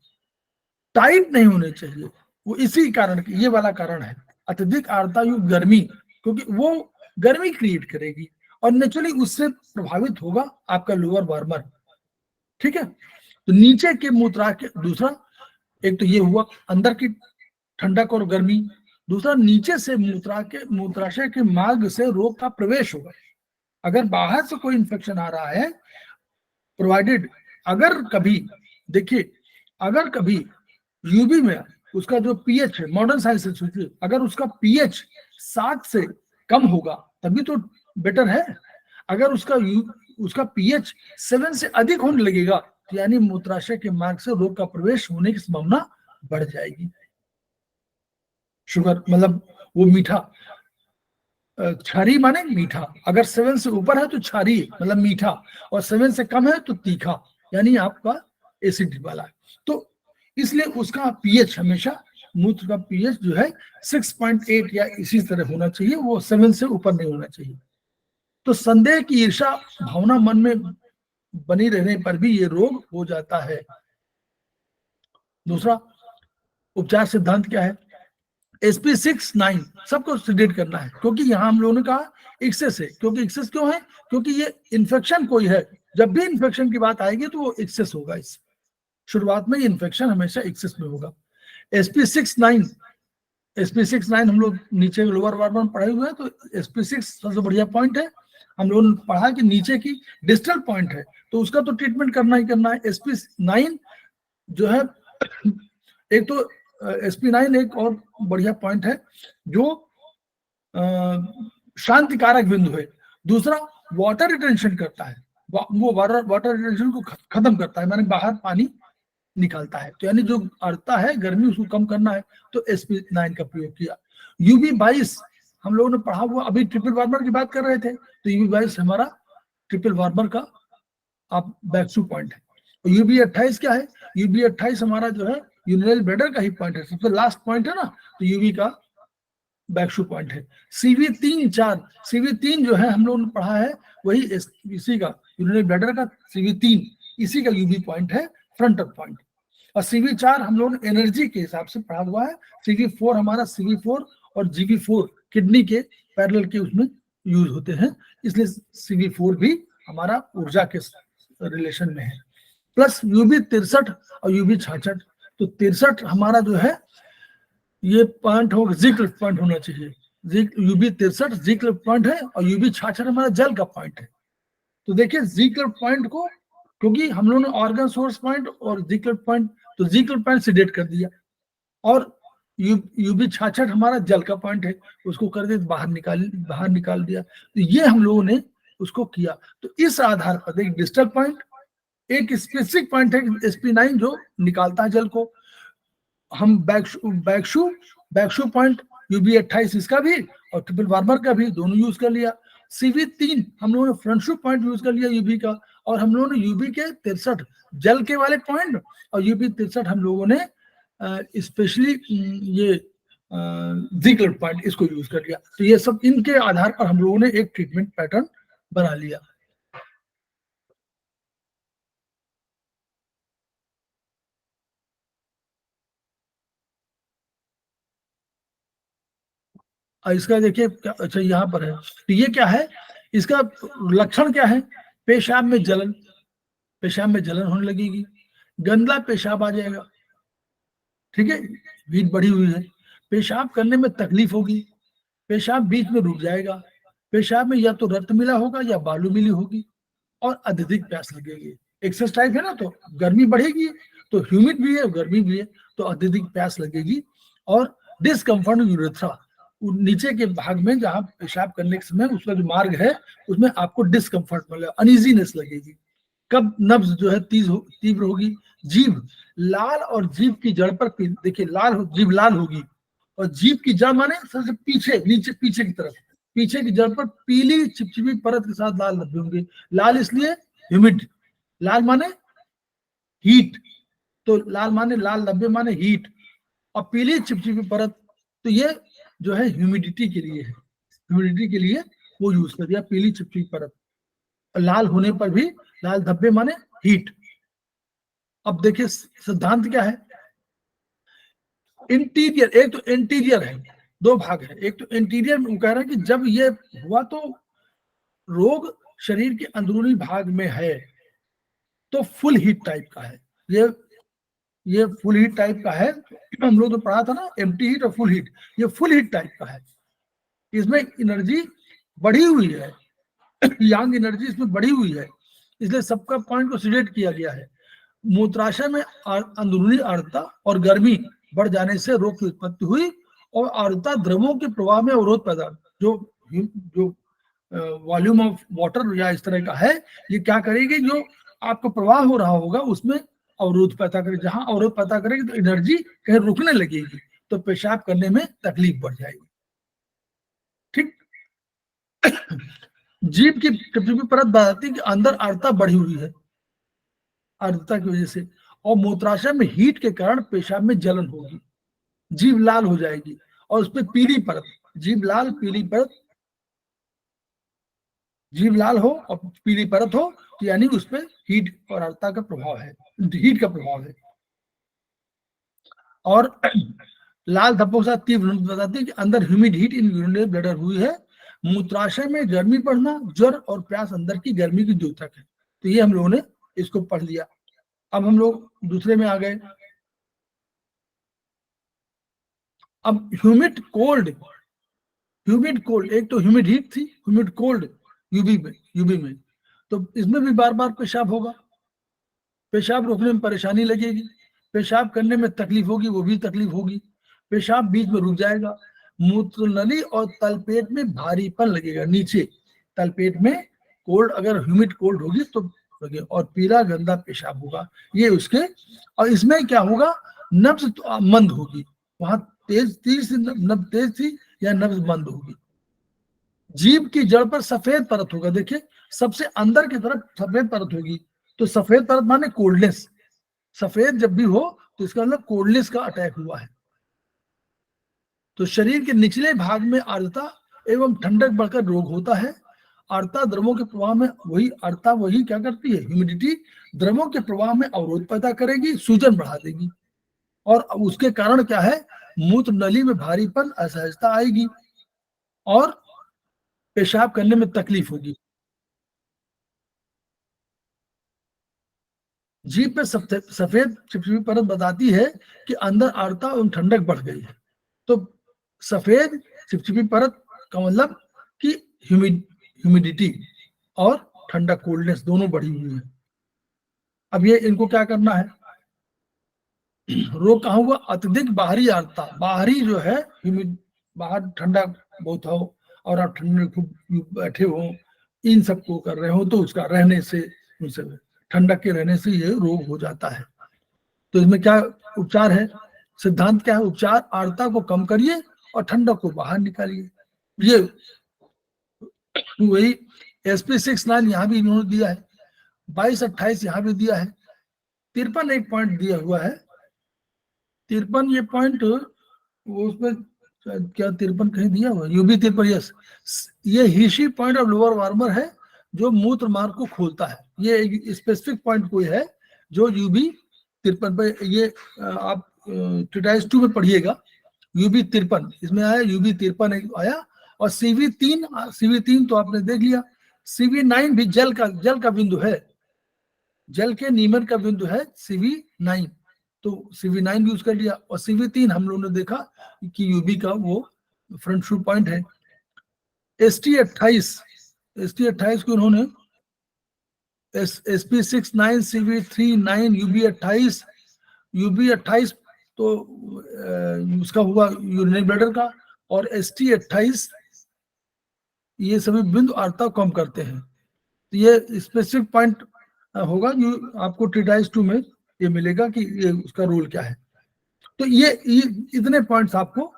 [SPEAKER 1] टाइट नहीं होने चाहिए। वो इसी कारण, ये वाला कारण है अत्यधिक आर्द्रता युक्त गर्मी, क्योंकि वो गर्मी क्रिएट करेगी और नेचुरली उससे प्रभावित होगा आपका लोअर वार्मर। ठीक है, तो नीचे के मूत्राशय, दूसरा एक तो ये हुआ अंदर की ठंडक और गर्मी, दूसरा नीचे से मूत्राशय के मार्ग से रोग का प्रवेश होगा। अगर बाहर से कोई इंफेक्शन आ रहा है, प्रोवाइडेड अगर कभी, देखिए अगर कभी यूबी में उसका जो पीएच है, मॉडर्न साइंस से सोचिए, अगर उसका पीएच 7 से कम होगा तभी तो बेटर है। अगर उसका पीएच 7 से अधिक होने लगेगा, यानी मूत्राशय के मार्ग से रोग का प्रवेश होने की संभावना बढ़ जाएगी। शुगर मतलब वो मीठा, क्षारी माने मीठा, अगर 7 से ऊपर है तो क्षारी मतलब मीठा, और 7 से कम है तो तीखा, यानी आपका एसिड वाला है। तो इसलिए उसका पीएच हमेशा, मूत्र का पीएच जो है 6.8 या इसी तरह होना चाहिए, वो 7 से ऊपर नहीं होना चाहिए। तो संदेह की ईर्षा भावना मन में बनी रहने पर भी ये रोग हो जाता है। दूसरा उपचार सिद्धांत क्या है? sp6/9 सबको सिलेक्ट करना है, क्योंकि यहाँ हम लोगों ने कहा एक्सेस है। क्योंकि एक्सेस क्यों है? क्योंकि ये इन्फेक्शन कोई है, जब भी इन्फेक्शन की बात आएगी तो वो एक्सेस होगा। इस शुरुआत में इन्फेक्शन हमेशा एक्सेस में होगा। sp6/9 हम लोग नीचे लोअर वार्बर में पढ़े हुए हैं, तो sp6 सबसे बढ़िया पॉइंट है। हम लोगों ने पढ़ा कि नीचे की डिस्टल पॉइंट है, तो उसका तो ट्रीटमेंट करना ही करना है। sp9 जो है, एक तो sp9 एक और बढ़िया पॉइंट है जो शांतिकारक बिंदु है। दूसरा वाटर रिटेंशन करता है, वो वाटर रिटेंशन को खत्म करता है, माने बाहर पानी निकालता है, तो यानी जो अड़ता है गर्मी उसको कम करना है, तो sp9 का प्रयोग किया। UB22 हम लोगों ने पढ़ा हुआ, अभी ट्रिपल वार्मर की बात कर रहे थे, तो UB22 हमारा ट्रिपल वार्मर का आप बैकशू पॉइंट है। और UB28 क्या है? UB28 हमारा जो है यूरिनरी ब्लैडर का ही पॉइंट है, सबसे लास्ट पॉइंट है ना, तो UB का बैकशू पॉइंट है। CV3 जो है हम लोगों ने पढ़ा है, वही इसी का यूरिनरी ब्लैडर का CV3 इसी का UB पॉइंट है, फ्रंटल पॉइंट। और CV4 हम लोगों ने एनर्जी के हिसाब से पढ़ा हुआ है। CV4 हमारा CV4 और GB4 किडनी के पैरेलल के उसमें यूज होते हैं, इसलिए CV4 भी हमारा ऊर्जा के रिलेशन में है। प्लस UB63 और UB66, तो 63 हमारा जो है ये पॉइंट होगा, जिक्र पॉइंट होना चाहिए। UB63 जिक्र पॉइंट है और UB66 हमारा जल का पॉइंट है। तो देखिए जिक्र पॉइंट को, क्योंकि हम लोगों ने ऑर्गन सोर्स पॉइंट और जिक्र पॉइंट, तो जिक्र पॉइंट सिलेक्ट कर दिया, और UB66 हमारा जल का पॉइंट है, उसको कर दे बाहर निकाल दिया। तो ये हम लोगों ने उसको किया। तो इस आधार पर एक डिस्टल पॉइंट, एक स्पेसिफिक पॉइंट है sp9 जो निकालता है जल को। हम बैकशू पॉइंट UB28 इसका भी और ट्रिपल वार्मर का भी दोनों यूज कर लिया। CV3 हम लोगों ने फ्रंट शू पॉइंट यूज कर लिया UB का, और हम लोगों ने UB के 63 जल के वाले पॉइंट और UB63 हम लोगों ने स्पेशली ये जिक्र पॉइंट इसको यूज कर लिया। तो ये सब इनके आधार पर हम लोगों ने एक ट्रीटमेंट पैटर्न बना लिया। इसका देखिए अच्छा यहाँ पर है, तो ये क्या है, इसका लक्षण क्या है? पेशाब में जलन होने लगेगी, गंदा पेशाब आ जाएगा, ठीक है, हीट बढ़ी हुई है। पेशाब करने में तकलीफ होगी, पेशाब बीच में रुक जाएगा, पेशाब में या तो रक्त मिला होगा या बालू मिली होगी, और अत्यधिक प्यास लगेगी। एक्सेस टाइप है ना, तो गर्मी बढ़ेगी, तो ह्यूमिड भी है गर्मी भी है, तो अत्यधिक प्यास लगेगी। और डिस्कम्फर्ट यूरेथ्रा, नीचे के भाग में जहां पेशाब करने के समय उसका जो मार्ग है उसमें आपको डिस्कम्फर्ट मतलब अनइजीनेस लगेगी। कब नब्ज जो है तीव्र होगी। जीभ लाल, और जीभ की जड़ पर देखिए जीभ लाल होगी, और जीभ की जड़ माने सबसे पीछे, नीचे पीछे की तरफ, पीछे की जड़ पर पीली चिपचिपी परत के साथ लाल धब्बे होंगे। लाल इसलिए ह्यूमिड, लाल माने हीट, तो लाल माने लाल धब्बे माने हीट, और पीली चिपचिपी परत, तो ये जो है ह्यूमिडिटी के लिए है, ह्यूमिडिटी के लिए वो यूज कर दिया पीली चिपचिपी परत। लाल होने पर भी लाल धब्बे माने हीट। अब देखिए सिद्धांत क्या है? इंटीरियर, एक तो इंटीरियर है, दो भाग है। एक तो इंटीरियर में वो कह रहा है कि जब ये हुआ तो रोग शरीर के अंदरूनी भाग में है, तो फुल हीट टाइप का है। ये फुल हीट टाइप का है। हम लोग तो पढ़ा था ना एम्प्टी हीट और फुल हीट, ये फुल हीट टाइप का है। इसमें एनर्जी बढ़ी हुई है, यांग एनर्जी इसमें बढ़ी हुई है, इसलिए सबका पॉइंट को सिलेक्ट किया गया है। मूत्राशय में अंदरूनी आर्द्रता और गर्मी बढ़ जाने से रोग की उत्पत्ति हुई, और आर्द्रता द्रवों के प्रवाह में अवरोध पैदा, जो वॉल्यूम ऑफ वाटर या इस तरह का है, ये क्या करेगी, जो आपका प्रवाह हो रहा होगा उसमें अवरोध पैदा करेगी। जहां अवरोध पैदा करेगी तो एनर्जी कहीं रुकने लगेगी, तो पेशाब करने में तकलीफ बढ़ जाएगी। ठीक। जीभ की टिपचिपी परत बताती है कि अंदर आर्द्रता बढ़ी हुई है, आर्द्रता की वजह से, और मूत्राशय में हीट के कारण पेशाब में जलन होगी, जीभ लाल हो जाएगी, और उस पर पीली परत, जीभ लाल पीली परत, जीभ लाल हो और पीली परत हो, तो यानी उस पर हीट और आर्द्रता का प्रभाव है, हीट का प्रभाव है। और लाल धब्बों के साथ तीव्र बताती है कि अंदर ह्यूमिड हीट इन यूरिनरी ब्लैडर हुई है, मूत्राशय में गर्मी बढ़ना, ज्वर और प्यास अंदर की गर्मी की द्योतक है। तो ये हम लोगों ने इसको पढ़ लिया। अब हम लोग दूसरे में आ गए। अब ह्यूमिड कोल्ड, एक तो ह्यूमिड हीट थी, ह्यूमिड कोल्ड यूबी में, तो इसमें भी बार बार पेशाब होगा, पेशाब रोकने में परेशानी लगेगी, पेशाब करने में तकलीफ होगी, वो भी तकलीफ होगी, पेशाब बीच में रुक जाएगा, मूत्र नली और तलपेट में भारीपन लगेगा, नीचे तलपेट में कोल्ड, अगर ह्यूमिड कोल्ड होगी तो लगे, और पीला गंदा पेशाब होगा, ये उसके। और इसमें क्या होगा, नब्ज तो मंद होगी, वहां तेज नब्ज तेज थी या नब्ज मंद होगी। जीभ की जड़ पर सफेद परत होगा, देखिए सबसे अंदर की तरफ सफेद परत होगी, तो सफेद परत माने कोल्डनेस, सफेद जब भी हो तो इसका मतलब कोल्डनेस का अटैक हुआ है। तो शरीर के निचले भाग में आर्द्रता एवं ठंडक बढ़कर रोग होता है। आर्द्रता द्रवों के प्रवाह में वही क्या करती है, ह्यूमिडिटी द्रवों के प्रवाह में अवरोध पैदा करेगी, सूजन बढ़ा देगी, और उसके कारण क्या है, मूत्र नली में भारीपन, असहजता आएगी और पेशाब करने में तकलीफ होगी। जीभ पे सफेद चिपचिपी परत बताती है कि अंदर आर्द्रता एवं ठंडक बढ़ गई है। तो सफेद चिपचिपी परत का मतलब कि ह्यूमिडिटी और ठंडक, कोल्डनेस दोनों बढ़ी हुई है। अब ये इनको क्या करना है, रोग कहाँ हुआ, अत्यधिक बाहरी आर्द्रता, बाहरी जो है ह्यूमिड, बाहर ठंडा बहुत हो और आप ठंडे खूब बैठे हो, इन सबको कर रहे हो, तो उसका रहने से, उनसे ठंडक के रहने से ये रोग हो जाता है। तो इसमें क्या उपचार है, सिद्धांत क्या है, उपचार आर्द्रता को कम करिए और ठंडक को बाहर निकालिए। ये वही SP69 यहाँ भी इन्होंने दिया है, 22-28 यहाँ भी दिया है, 53 एक पॉइंट दिया हुआ है, 53 ये पॉइंट वो उसमें क्या 53 कहीं दिया हुआ, यूबी 53, यस, ये हिशी पॉइंट ऑफ लोअर वार्मर है जो मूत्र मार्ग को खोलता है। ये एक स्पेसिफिक पॉइंट कोई है जो यूबी 53 पे, ये आप ट्रिटाइज 2 में पढ़िएगा, यूबी 53 इसमें आया, यूबी 53 आया, और CV3 तो आपने देख लिया, CV9 भी जल का बिंदु है, जल के नीमन का बिंदु है CV9, तो CV9 भी यूज कर लिया, और CV3 हम लोगों ने देखा कि यूबी का वो फ्रंट शू पॉइंट है। ST28 को उन्होंने SP69 CV39 UB28 तो उसका हुआ यूरिनरी ब्लैडर का, और ST28 ये सभी बिंदु आर्द्रता कम करते हैं। तो ये स्पेसिफिक पॉइंट होगा जो आपको ट्रिटाइज 2 में ये मिलेगा कि ये उसका रोल क्या है। तो ये इतने पॉइंट्स आपको,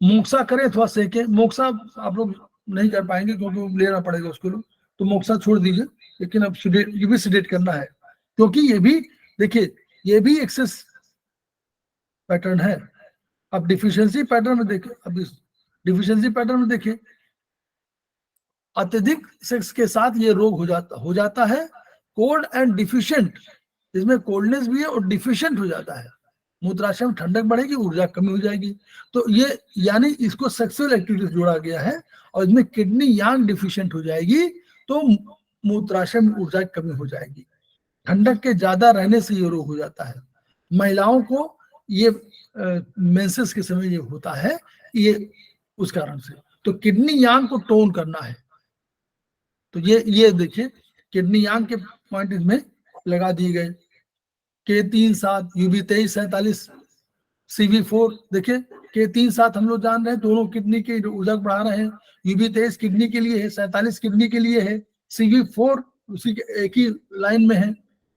[SPEAKER 1] मोक्सा करें अथवा सेके, मोक्सा आप लोग नहीं कर पाएंगे क्योंकि लेना पड़ेगा उसके लिए, तो मोक्सा छोड़ दीजिए, लेकिन अब ये भी सिडेट करना है, क्योंकि ये भी देखिए, ये भी एक्सेस पैटर्न है। अब डिफिशियंसी पैटर्न में देखिए, अब इस डिफिशियंसी पैटर्न में देखिए, अत्यधिक सेक्स के साथ ये रोग हो जाता है, कोल्ड एंड डिफिशिएंट, इसमें कोल्डनेस भी है और डिफिशिएंट हो जाता है, मूत्राशय में ठंडक बढ़ेगी, ऊर्जा कमी हो जाएगी। तो ये यानी इसको सेक्सुअल एक्टिविटी जोड़ा गया है, और इसमें किडनी यांग डिफिशिएंट हो जाएगी तो मूत्राशय में ऊर्जा की कमी हो जाएगी, ठंडक के ज्यादा रहने से ये रोग हो जाता है। महिलाओं को ये मेंसेस के समय ये होता है, ये उस कारण से। तो किडनी यांग को टोन करना है, तो ये देखिए किडनी यांग के पॉइंट इसमें लगा दिए गए, K3 7 UB 23 47 CV4 देखिए K3-7 हम लोग जान रहे हैं, दोनों किडनी की ऊर्जा को बढ़ा रहे हैं। UB23 किडनी के लिए है, 47 किडनी के लिए है। CV4 उसी के एक ही लाइन में है,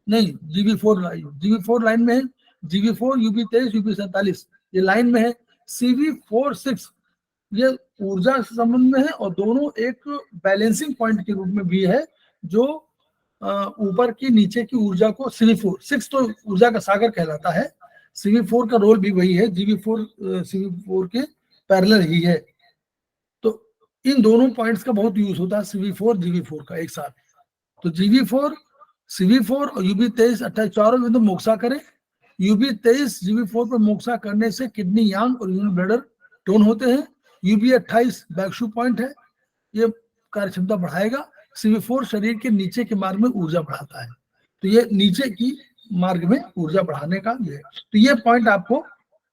[SPEAKER 1] नहीं GB4 लाइन में है। GB4, UB23, UB47 ये लाइन में है। CV46 ये ऊर्जा से संबंध में है और दोनों एक बैलेंसिंग पॉइंट के रूप में भी है, जो ऊपर की नीचे की ऊर्जा को CV4 तो ऊर्जा का सागर कहलाता है। CV4 का रोल भी वही है, CV4 के पैरेलल ही है। तो इन दोनों पॉइंट्स का बहुत यूज होता है, CV4 GB4 का एक साथ। तो CV4 और UB23 28 चारों बिंदु मोक्सा करें। UB23 GB4 पर मोक्सा करने से किडनी यांग और यूरिन ब्लैडर टोन होते हैं। UB28 बैकशू पॉइंट है, ये कार्यक्षमता बढ़ाएगा। CV4 शरीर के नीचे के मार्ग में ऊर्जा बढ़ाता है, तो ये नीचे की मार्ग में ऊर्जा बढ़ाने का ये है। तो ये पॉइंट आपको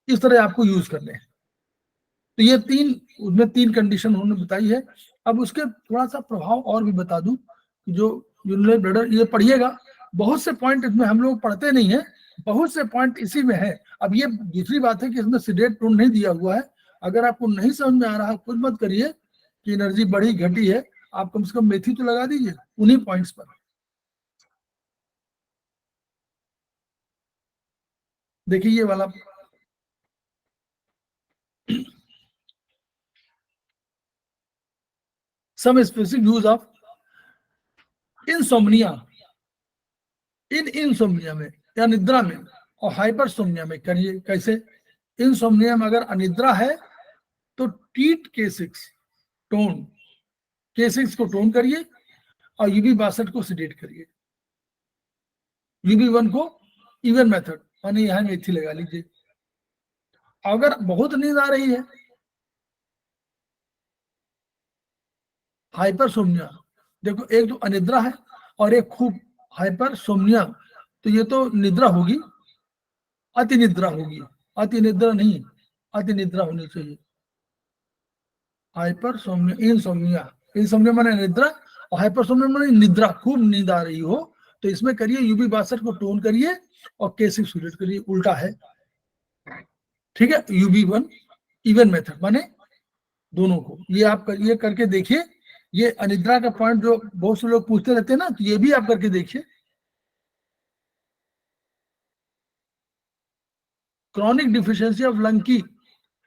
[SPEAKER 1] इस तरह आपको यूज करने हैं। तो ये उसमें 3 कंडीशन उन्होंने बताई है। अब उसके थोड़ा सा प्रभाव और भी बता दूं, जो यूरिनरी ब्लैडर ये पढ़िएगा, बहुत से पॉइंट इसमें हम लोग पढ़ते नहीं है, बहुत से पॉइंट इसी में है। अब ये दूसरी बात है कि इसमें सीडेट टोन नहीं दिया हुआ है। अगर आपको नहीं समझ में आ रहा है, कुछ मत करिए कि एनर्जी बढ़ी घटी है, आप कम से कम मेथी तो लगा दीजिए उन्हीं पॉइंट्स पर। देखिए ये वाला some specific use of insomnia insomnia में या निद्रा में और हाइपरसोम्निया में करिए। कैसे? इंसोम्निया में अगर अनिद्रा है तो टीट K6 टोन, K6 को टोन करिए और UB62 को सिडेट करिए। UB1 को इवन मेथड माने यहाँ मेथी लगा लीजिए। अगर बहुत नींद आ रही है, हाइपरसोम्निया, देखो एक तो अनिद्रा है और एक खूब हाइपरसोम्निया, तो ये तो निद्रा होगी, अति निद्रा होगी, अति निद्रा नहीं, अति निद्रा होनी चाहिए। हाइपरसोम्निया, इंसोम्निया माने निद्रा और हाइपरसोम्निया माने निद्रा, खूब नींद आ रही हो, तो इसमें करिए UB62 को टोन करिए और K6 सिलेक्ट करिए, उल्टा है, ठीक है। UB1 इवन मेथड माने दोनों को, ये आप ये करके देखिए। ये अनिद्रा का पॉइंट जो बहुत से लोग पूछते रहते हैं ना, तो ये भी आप करके देखिए। Chronic deficiency of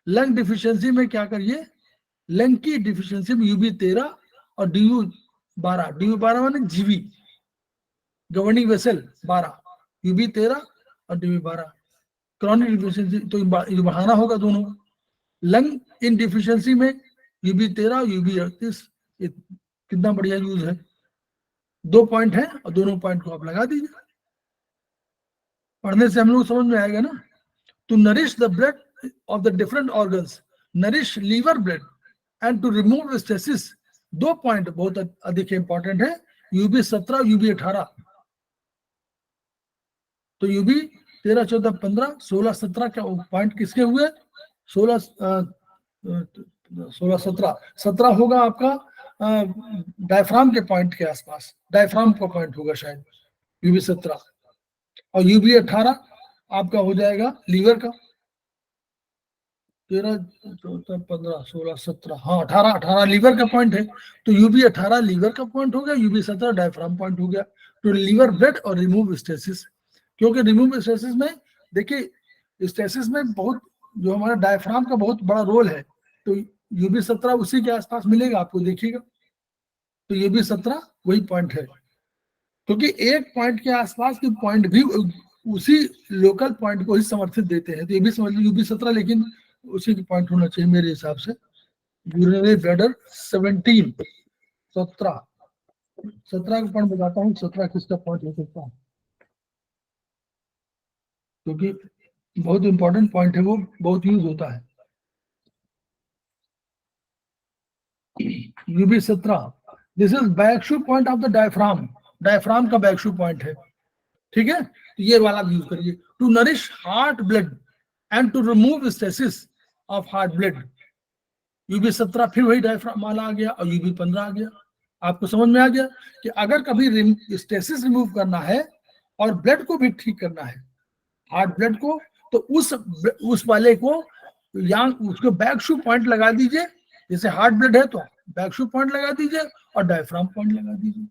[SPEAKER 1] lung deficiency में क्या करिए, लंग की डिफिशियंसी में UB13 और DU12 माने जीवी गवर्निंग वेसल 12, UB13 और DU12 क्रॉनिक डिफिशियंसी, तो ये बढ़ाना होगा दोनों। लंग इन डिफिशियंसी में UB13 और UB38, कितना बढ़िया यूज है। 2 पॉइंट है और दोनों पॉइंट को आप लगा दीजिए, पढ़ने से हम लोग समझ में आएगा ना। To nourish the blood of the different organs, nourish liver blood and to remove stasis, 2 point बहुत अधिक इंपॉर्टेंट है, UB17 UB18। तो UB13, 14, 15, 16, 17 का पॉइंट किसके हुए? 16, 17 होगा आपका डायफ्राम के पॉइंट के आसपास, डायफ्राम का पॉइंट होगा शायद UB17, और UB18 आपका हो जाएगा लीवर का। 13, 14, 15, 16, 17, हाँ 18 लीवर का पॉइंट है, तो UB18 लीवर का पॉइंट हो गया, UB17 डायफ्राम पॉइंट हो गया। तो लीवर ब्लड और रिमूव स्टेसिस, क्योंकि रिमूव स्टेसिस में देखिए, स्टेसिस में बहुत जो हमारा डायफ्राम का बहुत बड़ा रोल है, तो UB17 उसी के आसपास मिलेगा आपको, देखिएगा। तो UB17 वही पॉइंट है, क्योंकि एक पॉइंट के आसपास के पॉइंट भी उसी लोकल पॉइंट को ही समर्थित देते हैं। तो ये भी समझ लीजिए UB17 लेकिन उसी के पॉइंट होना चाहिए मेरे हिसाब से। यूरिनरी ब्लैडर 17 का पॉइंट बताता हूँ, 17 किसका पॉइंट हो सकता है, क्योंकि बहुत इंपॉर्टेंट पॉइंट है, वो बहुत यूज होता है। UB17, this is back shu point of the diaphragm का बैकशू पॉइंट है, ठीक है। तो ये वाला यूज करिए। To nourish heart blood and to remove stasis of heart blood, UB17 फिर वही डायफ्राम वाला आ गया और UB15 आ गया। आपको समझ में आ गया कि अगर कभी स्टेसिस रिमूव करना है और ब्लड को भी ठीक करना है, हार्ट ब्लड को, तो उस वाले को यहाँ उसको बैक शू पॉइंट लगा दीजिए, जैसे हार्ट ब्लड है तो बैक शू पॉइंट लगा दीजिए और डायफ्राम पॉइंट लगा दीजिए।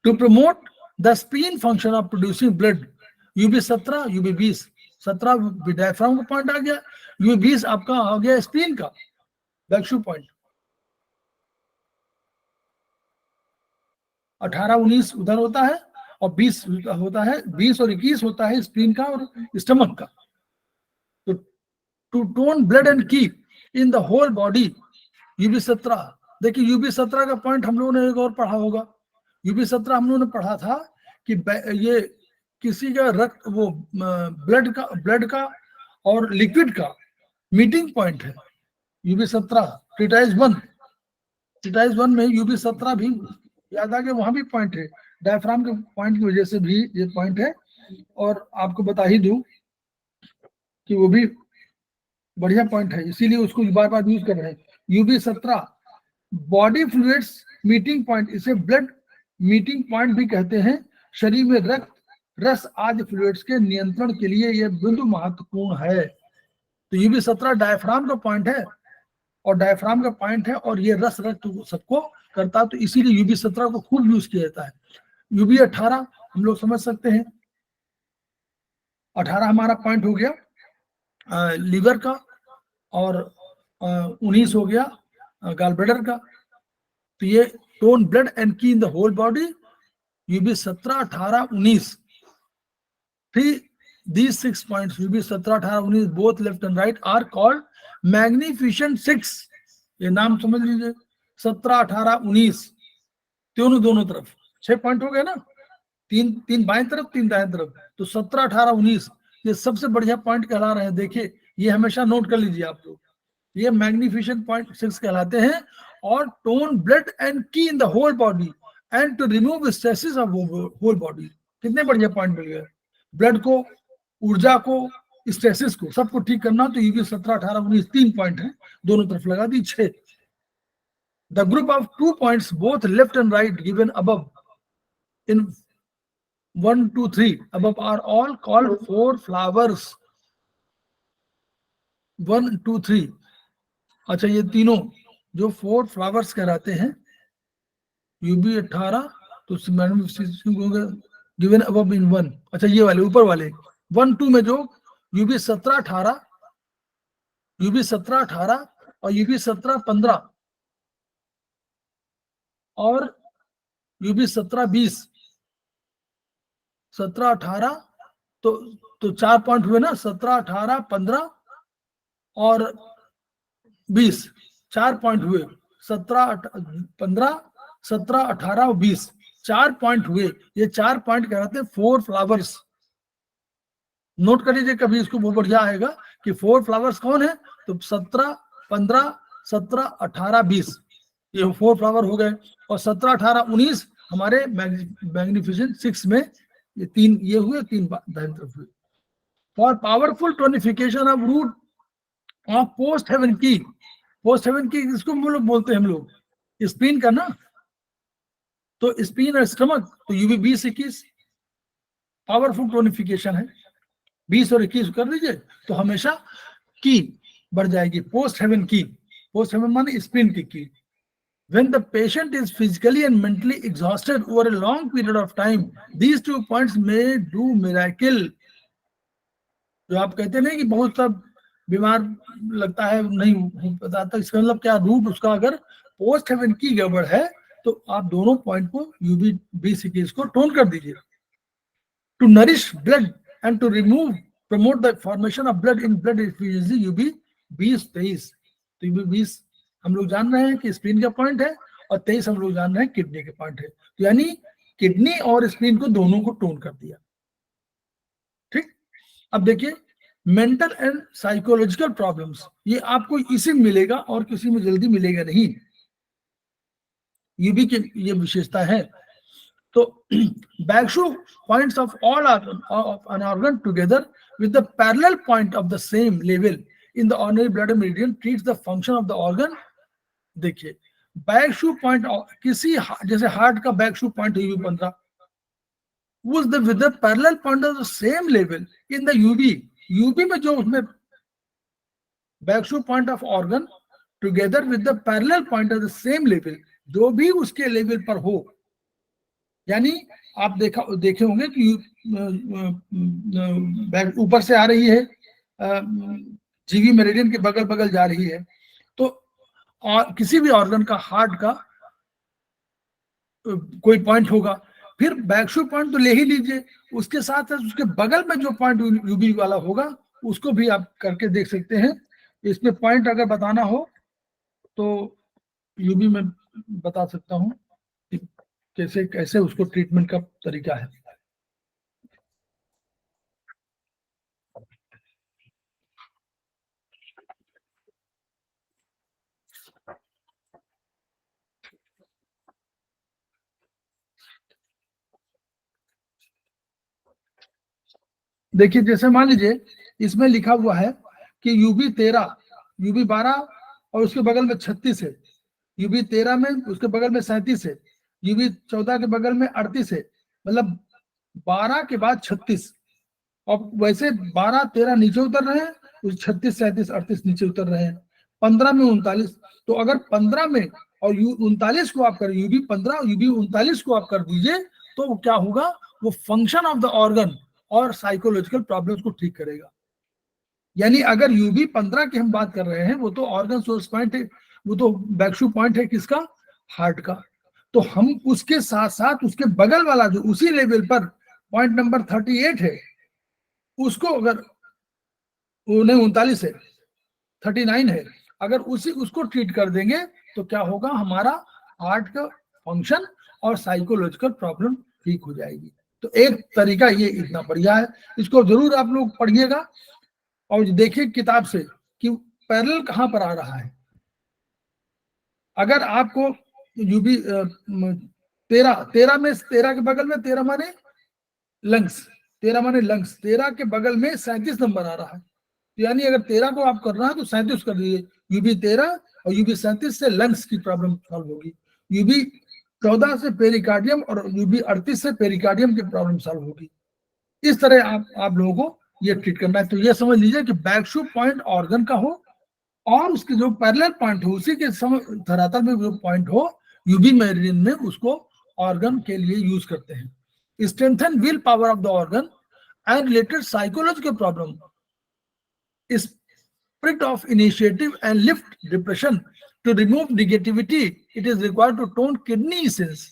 [SPEAKER 1] To promote the spleen function of producing blood, UB17, UB20, 17 diaphragm का पॉइंट आ गया, UB20 आपका आ गया स्प्लीन का बैक शू पॉइंट, 18-19 उधर होता है और 20 होता है, 20 और 21 होता है स्प्लीन का और स्टमक का। तो to tone blood and keep in the whole body, UB17, देखिए UB17 का पॉइंट हम लोगों ने एक और पढ़ा होगा। UB17 हम लोगों ने पढ़ा था कि ये किसी का रक्त वो ब्लड का और लिक्विड का मीटिंग पॉइंट है UB17। ट्रीटाइज 1 में UB17 भी याद आ गया, वहां भी पॉइंट है, डायफ्राम के पॉइंट की वजह से भी ये पॉइंट है। और आपको बता ही दूं कि वो भी बढ़िया पॉइंट है, इसीलिए उसको बार बार यूज कर रहे हैं। UB17 body fluids meeting point, इसे ब्लड मीटिंग पॉइंट भी कहते हैं। शरीर में रक्त, रस आदि फ्लूइड्स के नियंत्रण के लिए यह बिंदु महत्वपूर्ण है। तो UB17 डायफ्राम का पॉइंट है और डायफ्राम का पॉइंट है और ये रस रक्त सबको करता है, तो इसीलिए UB17 को खूब यूज किया जाता है। UB18 हम लोग समझ सकते हैं, 18 हमारा पॉइंट हो गया लीवर का और 19 हो गया गॉल ब्लैडर का। तो ये tone blood and keep in the whole body, UB17, 18, 19, these 6 points UB17, 18, 19 both left and right are called magnificent 6। ये नाम समझ लीजिए, 17, 18, 19 दोनों तरफ 6 पॉइंट हो गए ना, तीन बाएं तरफ 3 दाएं तरफ, तो 17, 18, 19 ये सबसे बढ़िया पॉइंट कहला रहे हैं। देखिए ये हमेशा नोट कर लीजिए आप लोग, ये मैग्निफिकेंट पॉइंट 6 कहलाते हैं। और tone blood and keep in the whole body and to remove stresses of whole body, कितने बढ़िया पॉइंट मिल गए। ब्लड को, ऊर्जा को, स्ट्रेसेस को, सबको ठीक करना, तो UB17, 18, 19 3 पॉइंट है, दोनों तरफ लगा दी 6। The group of 2 points both left and right given above in 1, 2, 3 above are all called 4 flowers। 1, 2, 3, अच्छा ये तीनों जो 4 फ्लावर्स कहलाते हैं। UB18 तो गिवन अबव इन 1, अच्छा ये वाले ऊपर वाले 1, 2 में जो UB17, 18 और UB17, 15 और UB17, 20, 17, 18 तो 4 पॉइंट हुए ना, 17, 18, 15 और 20 4 पॉइंट हुए, 17, 15, 17, 18 और 20 4 पॉइंट हुए। ये 4 पॉइंट कहलाते हैं 4 फ्लावर्स। नोट कर लीजिए, कभी इसको बहुत बढ़िया आएगा कि 4 फ्लावर्स कौन है, तो 17, 15, 17, 18, 20 ये 4 फ्लावर हो गए। और 17, 18, 19 हमारे मैग्निफिसेंट 6 में ये 3 ये हुए, 3 दाहिनी तरफ हुए। For powerful tonification of root of post heaven की, पोस्ट हेवन की इसको हम लोग बोलते हैं, हम लोग स्प्लीन का ना, तो स्प्लीन और स्टमक, तो UB20, 21 पावरफुल टोनिफिकेशन है। 20 और 21 कर दीजिए तो हमेशा की बढ़ जाएगी, पोस्ट हेवन की। पोस्ट हेवन माने स्प्लीन की। When the patient is physically and mentally exhausted over a long period of time, these 2 points may do miracle। जो आप कहते हैं ना कि बहुत सब बीमार लगता है, नहीं पता था इसका मतलब क्या, रूट उसका अगर पोस्ट हेवन की गड़बड़ है तो आप दोनों पॉइंट को UB20 को टोन कर दीजिए। To nourish blood and to remove promote the formation of blood in blood efficiency UB20, 23। तो UB20 हम लोग जान रहे हैं कि स्प्लीन का पॉइंट है और 23 हम लोग जान रहे हैं किडनी के पॉइंट है। तो यानी किडनी और स्प्लीन को दोनों को टोन कर दिया। ठीक, अब देखिए मेंटल एंड साइकोलॉजिकल प्रॉब्लम्स, ये आपको इसी में मिलेगा और किसी में जल्दी मिलेगा नहीं, UB की ये विशेषता है। तो back shu points of all an organ together with the parallel point of the same level in the ordinary blood meridian treats the function of the organ। देखिए बैकशू पॉइंट किसी, जैसे हार्ट का बैकशू पॉइंट है UB15, with the parallel point of the same level in the UB UB में जो उसमें back shu point of organ together with the parallel point of the same level, जो भी उसके लेवल पर हो, यानी आप देखे होंगे कि ऊपर से आ रही है, जीवी मेरिडियन के बगल बगल जा रही है, तो और किसी भी ऑर्गन का, हार्ट का कोई पॉइंट होगा, फिर बैकशू पॉइंट तो ले ही लीजिए, उसके साथ उसके बगल में जो पॉइंट यूबी वाला होगा उसको भी आप करके देख सकते हैं। इसमें पॉइंट अगर बताना हो तो यूबी में बता सकता हूं कि कैसे कैसे उसको ट्रीटमेंट का तरीका है। देखिए, जैसे मान लीजिए इसमें लिखा हुआ है कि यूबी 13, यूबी 12 और उसके बगल में 36 है, यूबी 13 में उसके बगल में 37 है, यूबी 14 के बगल में 38 है, मतलब 12 के बाद 36, और वैसे 12 13 नीचे उतर रहे हैं, 36 37 38 नीचे उतर रहे हैं, 15 में 39। तो अगर 15 में और 39 को आप करें, यूबी 15 और यूबी 39 को आप कर दीजिए, तो क्या होगा, वो फंक्शन ऑफ द ऑर्गन और साइकोलॉजिकल प्रॉब्लम्स को ठीक करेगा। यानी अगर यूबी 15 की हम बात कर रहे हैं, वो तो ऑर्गन सोर्स पॉइंट है, वो तो बैकशू पॉइंट है किसका, हार्ट का, तो हम उसके साथ साथ उसके बगल वाला जो उसी लेवल पर पॉइंट नंबर 38 है, उसको अगर नहीं 39 है, 39 है, अगर उसको ट्रीट कर देंगे तो क्या होगा, हमारा हार्ट का फंक्शन और साइकोलॉजिकल प्रॉब्लम ठीक हो जाएगी। तो एक तरीका ये इतना बढ़िया है, इसको जरूर आप लोग पढ़िएगा और देखिए किताब से कि पैरेलल कहां पर आ रहा है। अगर आपको यूबी 13 में 13 के बगल में 13 माने लंग्स, 13 माने लंग्स, 13 के बगल में 37 नंबर आ रहा है, तो यानी अगर 13 को आप कर रहा है तो 37 कर दीजिए, यूबी 13 और यूबी 37 से लंग्स की प्रॉब्लम सॉल्व होगी, यूबी 14 से पेरिकार्डियम और यूबी 38 से पेरिकार्डियम की प्रॉब्लम सॉल्व होगी। इस तरह आप लोगों को ये ट्रीट करना है। तो ये समझ लीजिए कि बैकशू पॉइंट ऑर्गन का हो और उसके जो पैरेलल पॉइंट हो उसी के धरातल में जो पॉइंट हो, यूबी मेरिडियन में उसको ऑर्गन के लिए यूज करते हैं। Strengthen will power of the organ and related psychological problem, spirit of initiative and lift depression, to remove negativity it is required to tone kidney cells।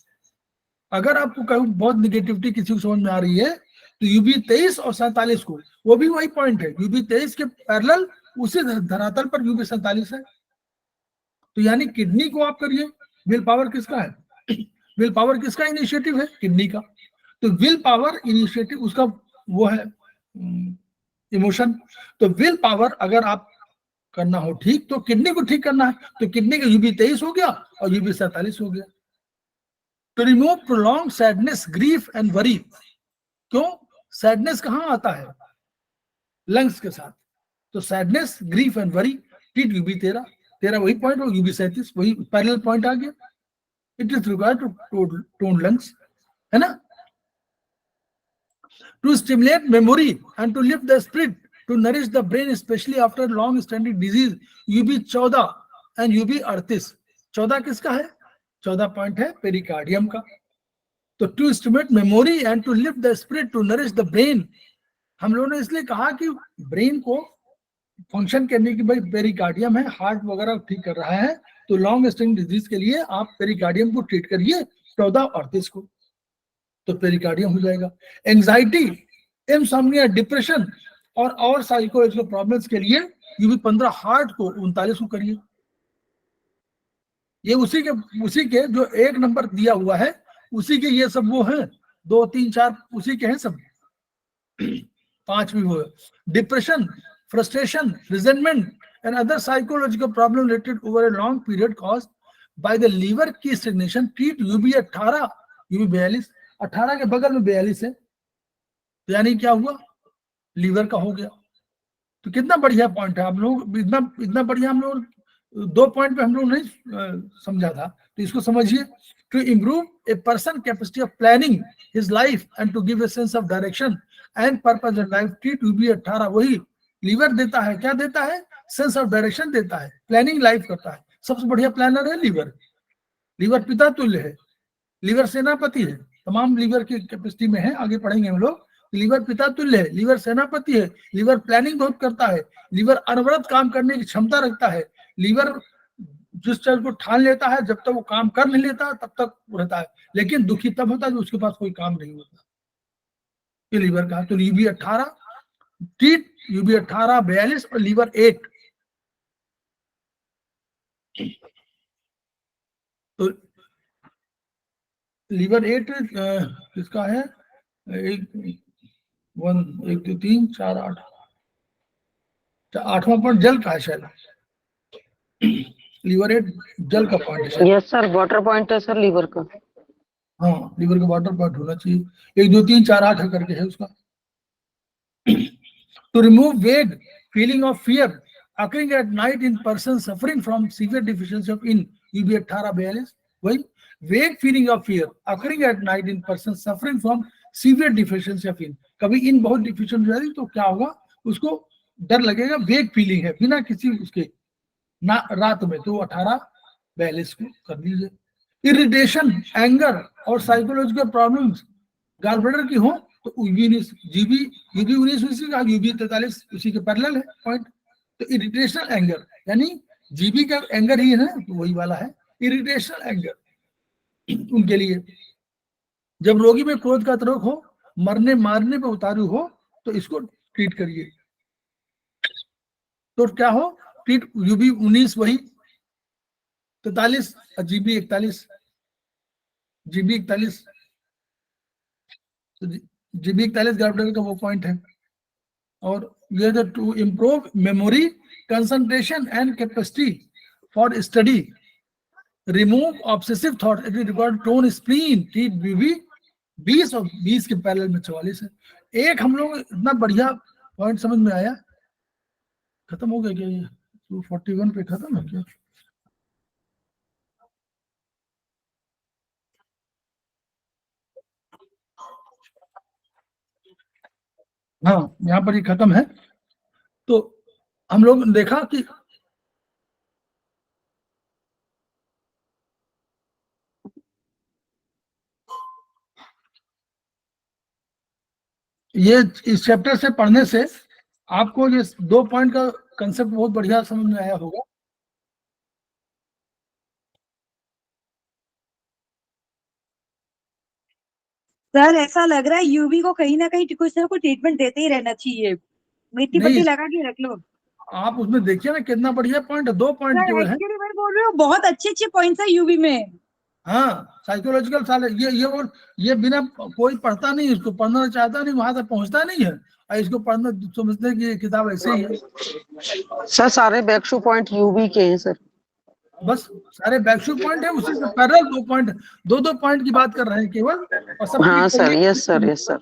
[SPEAKER 1] अगर आपको कहीं बहुत निगेटिविटी किसी को समझ में आ रही है तो यूबी 23 और 47 को, वो भी वही पॉइंट है, यूबी 23 के पैरेलल उसी धरातल पर यूबी 47 है, तो यानी किडनी को आप करिए। विल पावर किसका है, विल पावर किसका इनिशिएटिव है, किडनी का, तो विल पावर इनिशिएटिव उसका वो है इमोशन। तो विल पावर अगर आप करना हो ठीक, तो किडनी को ठीक करना है, तो किडनी का यूबी 23 हो गया और यूबी 47 हो गया। तो remove prolong sadness, grief and worry, क्यों, सैडनेस कहां आता है, लंग्स के साथ, तो sadness, grief and worry, treat UB 13, 13 वही पॉइंट हो, यूबी 37 वही पैरेलल पॉइंट आ गया, it is required to tone lungs, है ना। To stimulate memory and to lift the spirit, to nourish the brain especially after long standing disease, UB 14 and UB 38, 14 किसका है, 14 point है pericardium का। तो to stimulate memory and to lift the spirit, to nourish the brain, हम लोगों ने इसलिए कहा कि ब्रेन को फंक्शन करने की, भाई पेरिकार्डियम है, हार्ट वगैरह ठीक कर रहा है, तो लॉन्ग स्टैंडिंग डिजीज के लिए आप पेरिकार्डियम को ट्रीट करिए 14 और 38 को, तो पेरिकार्डियम हो जाएगा। एंजाइटी, इंसोम्निया, डिप्रेशन और साइकोलॉजिकल प्रॉब्लम्स के लिए यूबी 15 हार्ट को, 39 को करिए। ये उसी के जो एक नंबर दिया हुआ है उसी के ये सब वो हैं, 2 3 4 उसी के हैं सब, 5 भी वो है। Depression, frustration, resentment and other psychological problem related over a long period caused by the liver की स्टेग्नेशन, ट्रीट यूबी 18, यूबी 42, 18 के बगल में 42 है, तो यानी क्या हुआ, लीवर का हो गया। तो कितना बढ़िया पॉइंट है, आप लोग इतना बढ़िया हम लोग 2 पॉइंट पे हम लोग नहीं समझा था, तो इसको समझिए। To improve a person capacity of planning his life and to give a sense of direction and purpose in life. Treat UB18 वही लीवर देता है, क्या देता है, सेंस ऑफ डायरेक्शन देता है, प्लानिंग लाइफ करता है। सबसे बढ़िया प्लानर है लीवर। लीवर पिता तुल्य है, लीवर सेनापति है, तमाम लीवर की कैपेसिटी में है, आगे पढ़ेंगे हम लोग। लीवर पिता तुल्य है, लीवर सेनापति है, लीवर प्लानिंग बहुत करता है, लीवर अनवरत काम करने की क्षमता रखता है, लीवर जिस चीज को ठान लेता है जब तक वो काम कर नहीं लेता तब तक रहता है, लेकिन दुखी तब होता है जब उसके पास कोई काम नहीं होता। ये लीवर का। तो UB18 ट्रीट UB18 42 और लीवर 8। तो लीवर 8 किसका है, 1 2 3 4 8, 8वां पॉइंट जल का है शायद। लीवर 8 जल का पॉइंट है।
[SPEAKER 5] यस सर, वाटर पॉइंट है सर लीवर का।
[SPEAKER 1] हाँ, लीवर का वाटर पॉइंट होना चाहिए। 1 2 3 4 8 करके है उसका। To remove vague feeling of fear occurring at night in person suffering from severe deficiency of in UB18 42, वही vague feeling of fear occurring at night in person suffering from severe deficiency of in। कभी इन बहुत deficient हो जाएगी तो क्या होगा, उसको डर लगेगा, वेग फीलिंग है बिना किसी उसके ना रात में, तो 18-42 को कर लीजिए। इरिटेशन, एंगर और साइकोलॉजिकल प्रॉब्लम्स गॉलब्लैडर की हो तो UB19 उसी का, UB43 उसी के पैरेलल है पॉइंट। तो इरिटेशनल एंगर यानी GB का एंगर ही है ना, तो वही वाला है इरिटेशनल एंगर उनके लिए। जब रोगी में क्रोध का त्रोक हो, मरने मारने पर उतारू हो, तो इसको ट्रीट करिए। तो क्या हो, ट्रीट UB19 वही 43 और GB41। GB41 गॉलब्लैडर का वो पॉइंट है। और ये जो to improve memory, concentration and capacity for study, remove obsessive thought, it record tone spleen, treat UB20 और 20 के पैरेलल में 44 है। एक हम लोग इतना बढ़िया पॉइंट समझ में आया। खत्म हो गया क्या ये? 241 पे खत्म है क्या? हाँ, यहाँ पर ही खत्म है। तो हम लोग ने देखा कि ये इस चैप्टर से पढ़ने से आपको ये 2 पॉइंट का कंसेप्ट बहुत बढ़िया समझ में आया होगा।
[SPEAKER 6] सर ऐसा लग रहा है यूवी को कहीं ना कहीं कुछ ना कुछ ट्रीटमेंट देते ही रहना चाहिए। मिट्टी
[SPEAKER 1] नहीं,
[SPEAKER 6] पट्टी लगा के रख लो।
[SPEAKER 1] आप उसमें देखिए ना कितना बढ़िया पॉइंट है, 2 पॉइंट केवल है।
[SPEAKER 6] एक्चुअली मैं बोल रही हूँ बहुत अच्छे अच्छे पॉइंट्स है यूवी में।
[SPEAKER 1] हाँ, साइकोलॉजिकल साल ये बिना कोई पढ़ता नहीं, इसको पढ़ना चाहता नहीं, वहां तक पहुंचता नहीं है, और इसको पढ़ना समझते कि ये किताब ऐसे ही है।
[SPEAKER 5] सर सारे बैकशू पॉइंट यूवी के हैं सर।
[SPEAKER 1] बस सारे बैकशू पॉइंट है, उसी से पैरेलल 2 पॉइंट, 2 पॉइंट की बात कर रहे हैं केवल। और सब
[SPEAKER 5] हाँ sir, yes sir, yes sir.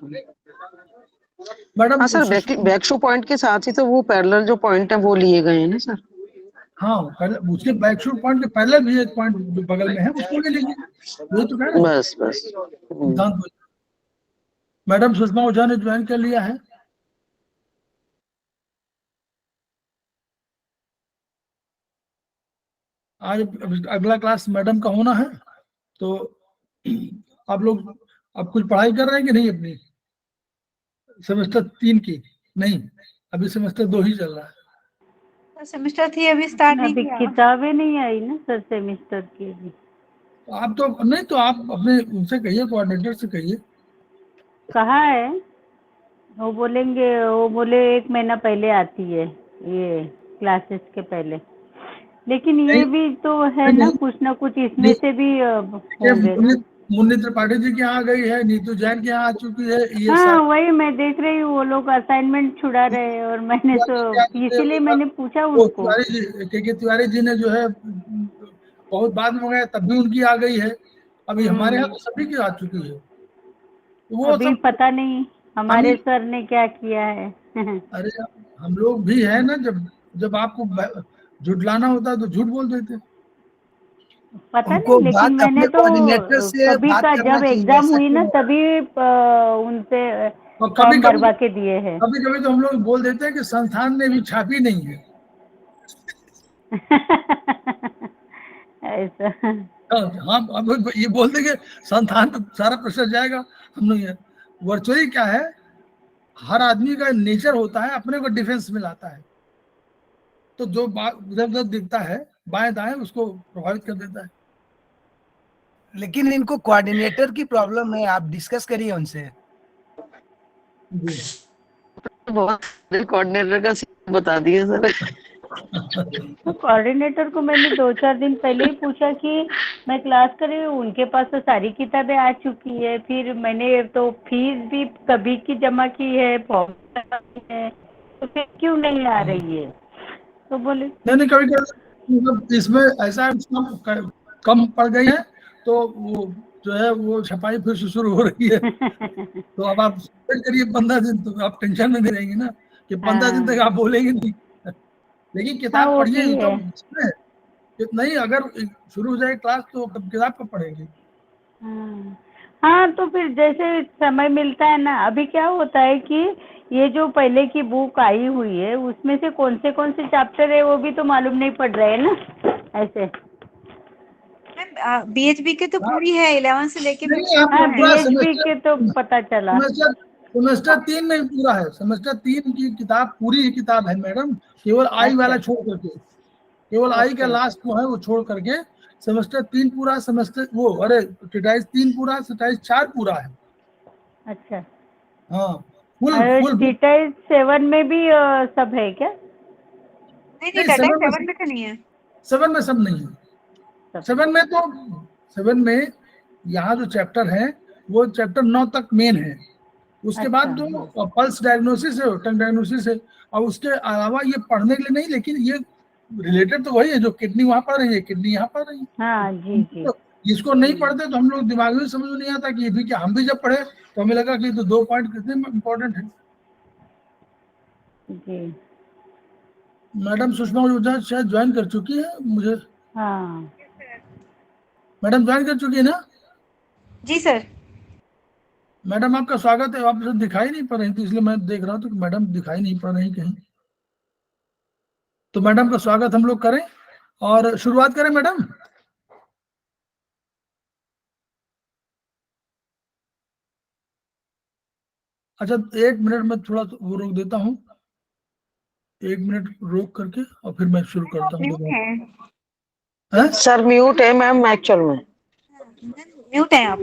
[SPEAKER 1] Madam
[SPEAKER 5] हाँ सर, बैकशू पॉइंट के साथ ही तो वो पैरेलल जो पॉइंट है वो लिए गए हैं ना सर।
[SPEAKER 1] हाँ, उसके बैकशू पॉइंट के पैरेलल भी एक पॉइंट जो बगल में है उसको ले लीजिए, वही तो कह रहे हैं।
[SPEAKER 5] बस बस।
[SPEAKER 1] मैडम सुषमा ओझा ने ज्वाइन कर लिया है। आज अगला क्लास मैडम का होना है, तो आप लोग अब कुछ पढ़ाई कर रहे हैं कि नहीं अपनी? सेमेस्टर 3 की नहीं, अभी सेमेस्टर 2 ही चल रहा है।
[SPEAKER 2] सेमेस्टर 3 अभी स्टार्ट नहीं
[SPEAKER 7] अभी
[SPEAKER 2] किया।
[SPEAKER 7] किताबें नहीं आई ना सर सेमेस्टर की अभी।
[SPEAKER 1] आप तो नहीं, तो आप अपने उनसे कहिए, कोऑर्डिनेटर से कहिए।
[SPEAKER 7] कहा है वो बोलेंगे, वो बोले 1 महीना पहले आती है ये क्लासेस के पहले, लेकिन ये भी तो है ना कुछ ना कुछ इसमें से भी होंगे ना।
[SPEAKER 1] मुन्नी त्रिपाठी जी के यहाँ आ गई है, नीतू जैन के यहाँ आ चुकी है। ये
[SPEAKER 7] हाँ वही मैं देख रही हूँ, वो लोग असाइनमेंट छुड़ा रहे हैं, और मैंने तो इसीलिए मैंने पूछा उनको।
[SPEAKER 1] तिवारी जी ने जो है बहुत बाद में मंगाया, तब भी उनकी आ गई है। अभी हमारे यहाँ तो सभी की आ चुकी है। वो
[SPEAKER 7] अभी
[SPEAKER 1] सब
[SPEAKER 7] पता नहीं हमारे सर ने क्या किया है।
[SPEAKER 1] अरे हम लोग भी है ना, जब आपको झुठलाना होता है तो झूठ बोल देते।
[SPEAKER 7] पता नहीं, लेकिन मैंने तो कभी का जब एग्जाम हुई ना तभी उनसे
[SPEAKER 1] और कभी
[SPEAKER 7] फॉर्म
[SPEAKER 1] कभी
[SPEAKER 7] भरवा के दिए हैं।
[SPEAKER 1] कभी कभी तो हम लोग बोल देते हैं कि संस्थान ने भी छापी नहीं है।
[SPEAKER 7] ऐसा।
[SPEAKER 1] हाँ, अब ये बोल देंगे संस्थान पे सारा प्रेशर जाएगा। हम लोग ये वर्चुअली क्या है, हर आदमी का नेचर होता है अपने को डिफेंस में लाता है, तो जो बात उधर उधर दिखता है बाएं दाएं उसको प्रभावित कर देता है।
[SPEAKER 8] लेकिन इनको कोऑर्डिनेटर की प्रॉब्लम है, आप डिस्कस करिए उनसे।
[SPEAKER 5] बहुत कोऑर्डिनेटर का सीन बता दिए सर।
[SPEAKER 7] तो कोऑर्डिनेटर को मैंने 2-4 दिन पहले ही पूछा कि मैं क्लास कर रही हूँ, उनके पास तो सारी किताबें आ चुकी है, फिर मैंने तो फीस भी कभी की जमा की है, फॉर्म है, तो फिर क्यों नहीं आ रही है? तो बोले
[SPEAKER 1] नहीं कभी कभी मतलब इसमें ऐसा है, कम पड़ गई है तो वो जो है वो छपाई फिर से शुरू हो रही है। तो अब आप वेट करिए 15 दिन, तो आप टेंशन में नहीं रहेंगे ना कि 15 दिन तक आप बोलेंगे नहीं। लेकिन
[SPEAKER 7] हाँ,
[SPEAKER 1] किताब
[SPEAKER 7] वो
[SPEAKER 1] पढ़िए,
[SPEAKER 7] भी
[SPEAKER 1] ये तो
[SPEAKER 7] है।
[SPEAKER 1] इसमें नहीं, अगर शुरू हो जाए क्लास तो तब किताब कब पढ़ेंगे?
[SPEAKER 7] हाँ, तो फिर जैसे समय मिलता है ना, अभी क्या होता है कि ये जो पहले की बुक आई हुई है उसमें से कौन से चैप्टर है वो भी तो मालूम नहीं पड़ रहे हैं ना ऐसे।
[SPEAKER 6] बीएचबी के तो पूरी है 11 से लेके
[SPEAKER 1] नहीं, आपको
[SPEAKER 7] हाँ,
[SPEAKER 1] पूरा
[SPEAKER 7] बीएचबी के तो पता चला।
[SPEAKER 1] सेमेस्टर 3 में पूरा है। सेमेस्टर 3 की किताब पूरी ही किताब है मैडम, केवल आई वाला छोड़ करके, केवल आई का लास्ट जो है वो छोड़ करके सेमेस्टर 3 पूरा, सेमेस्टर वो अरे ट्रेटाइज 3 पूरा, ट्रेटाइज 4 पूरा है।
[SPEAKER 7] अच्छा,
[SPEAKER 1] हाँ, फुल फुल
[SPEAKER 7] टीटाइज 7 में भी सब है क्या?
[SPEAKER 6] नहीं
[SPEAKER 1] नहीं,
[SPEAKER 6] टाटा
[SPEAKER 1] 7
[SPEAKER 6] 7 में तो नहीं है।
[SPEAKER 1] 7 में सब नहीं है। 7 में यहाँ जो चैप्टर है वो चैप्टर 9 तक मेन है। उसके बाद जो पल्स डायग्नोसिस है, टंग डायग्नोसिस है, और उसके अलावा ये पढ़ने के लिए नहीं, लेकिन ये रिलेटेड तो वही है, जो किडनी वहां पढ़ रही है, किडनी यहाँ पढ़ रही है।
[SPEAKER 7] हाँ जी जी।
[SPEAKER 1] तो इसको नहीं पढ़ते तो हम लोग दिमाग में समझ नहीं आता कि ये भी क्या। हम भी जब पढ़े तो हमें लगा कि तो 2 पॉइंट कितने इम्पोर्टेंट है।
[SPEAKER 7] जी
[SPEAKER 1] मैडम सुषमा ओझा शायद ज्वाइन कर चुकी है मुझे।
[SPEAKER 7] हाँ,
[SPEAKER 1] मैडम ज्वाइन कर चुकी है ना?
[SPEAKER 6] जी सर।
[SPEAKER 1] मैडम आपका स्वागत है। आप दिखाई नहीं पड़ रही थी, इसलिए मैं देख रहा था कि मैडम दिखाई नहीं पड़ रही कहीं। तो मैडम का स्वागत हम लोग करें और शुरुआत करें मैडम। अच्छा, 1 मिनट में थोड़ा वो रोक देता हूँ, 1 मिनट रोक करके और फिर मैं शुरू करता हूँ दोबारा।
[SPEAKER 5] सर म्यूट है मैम एक्चुअल में।
[SPEAKER 6] म्यूट है आप।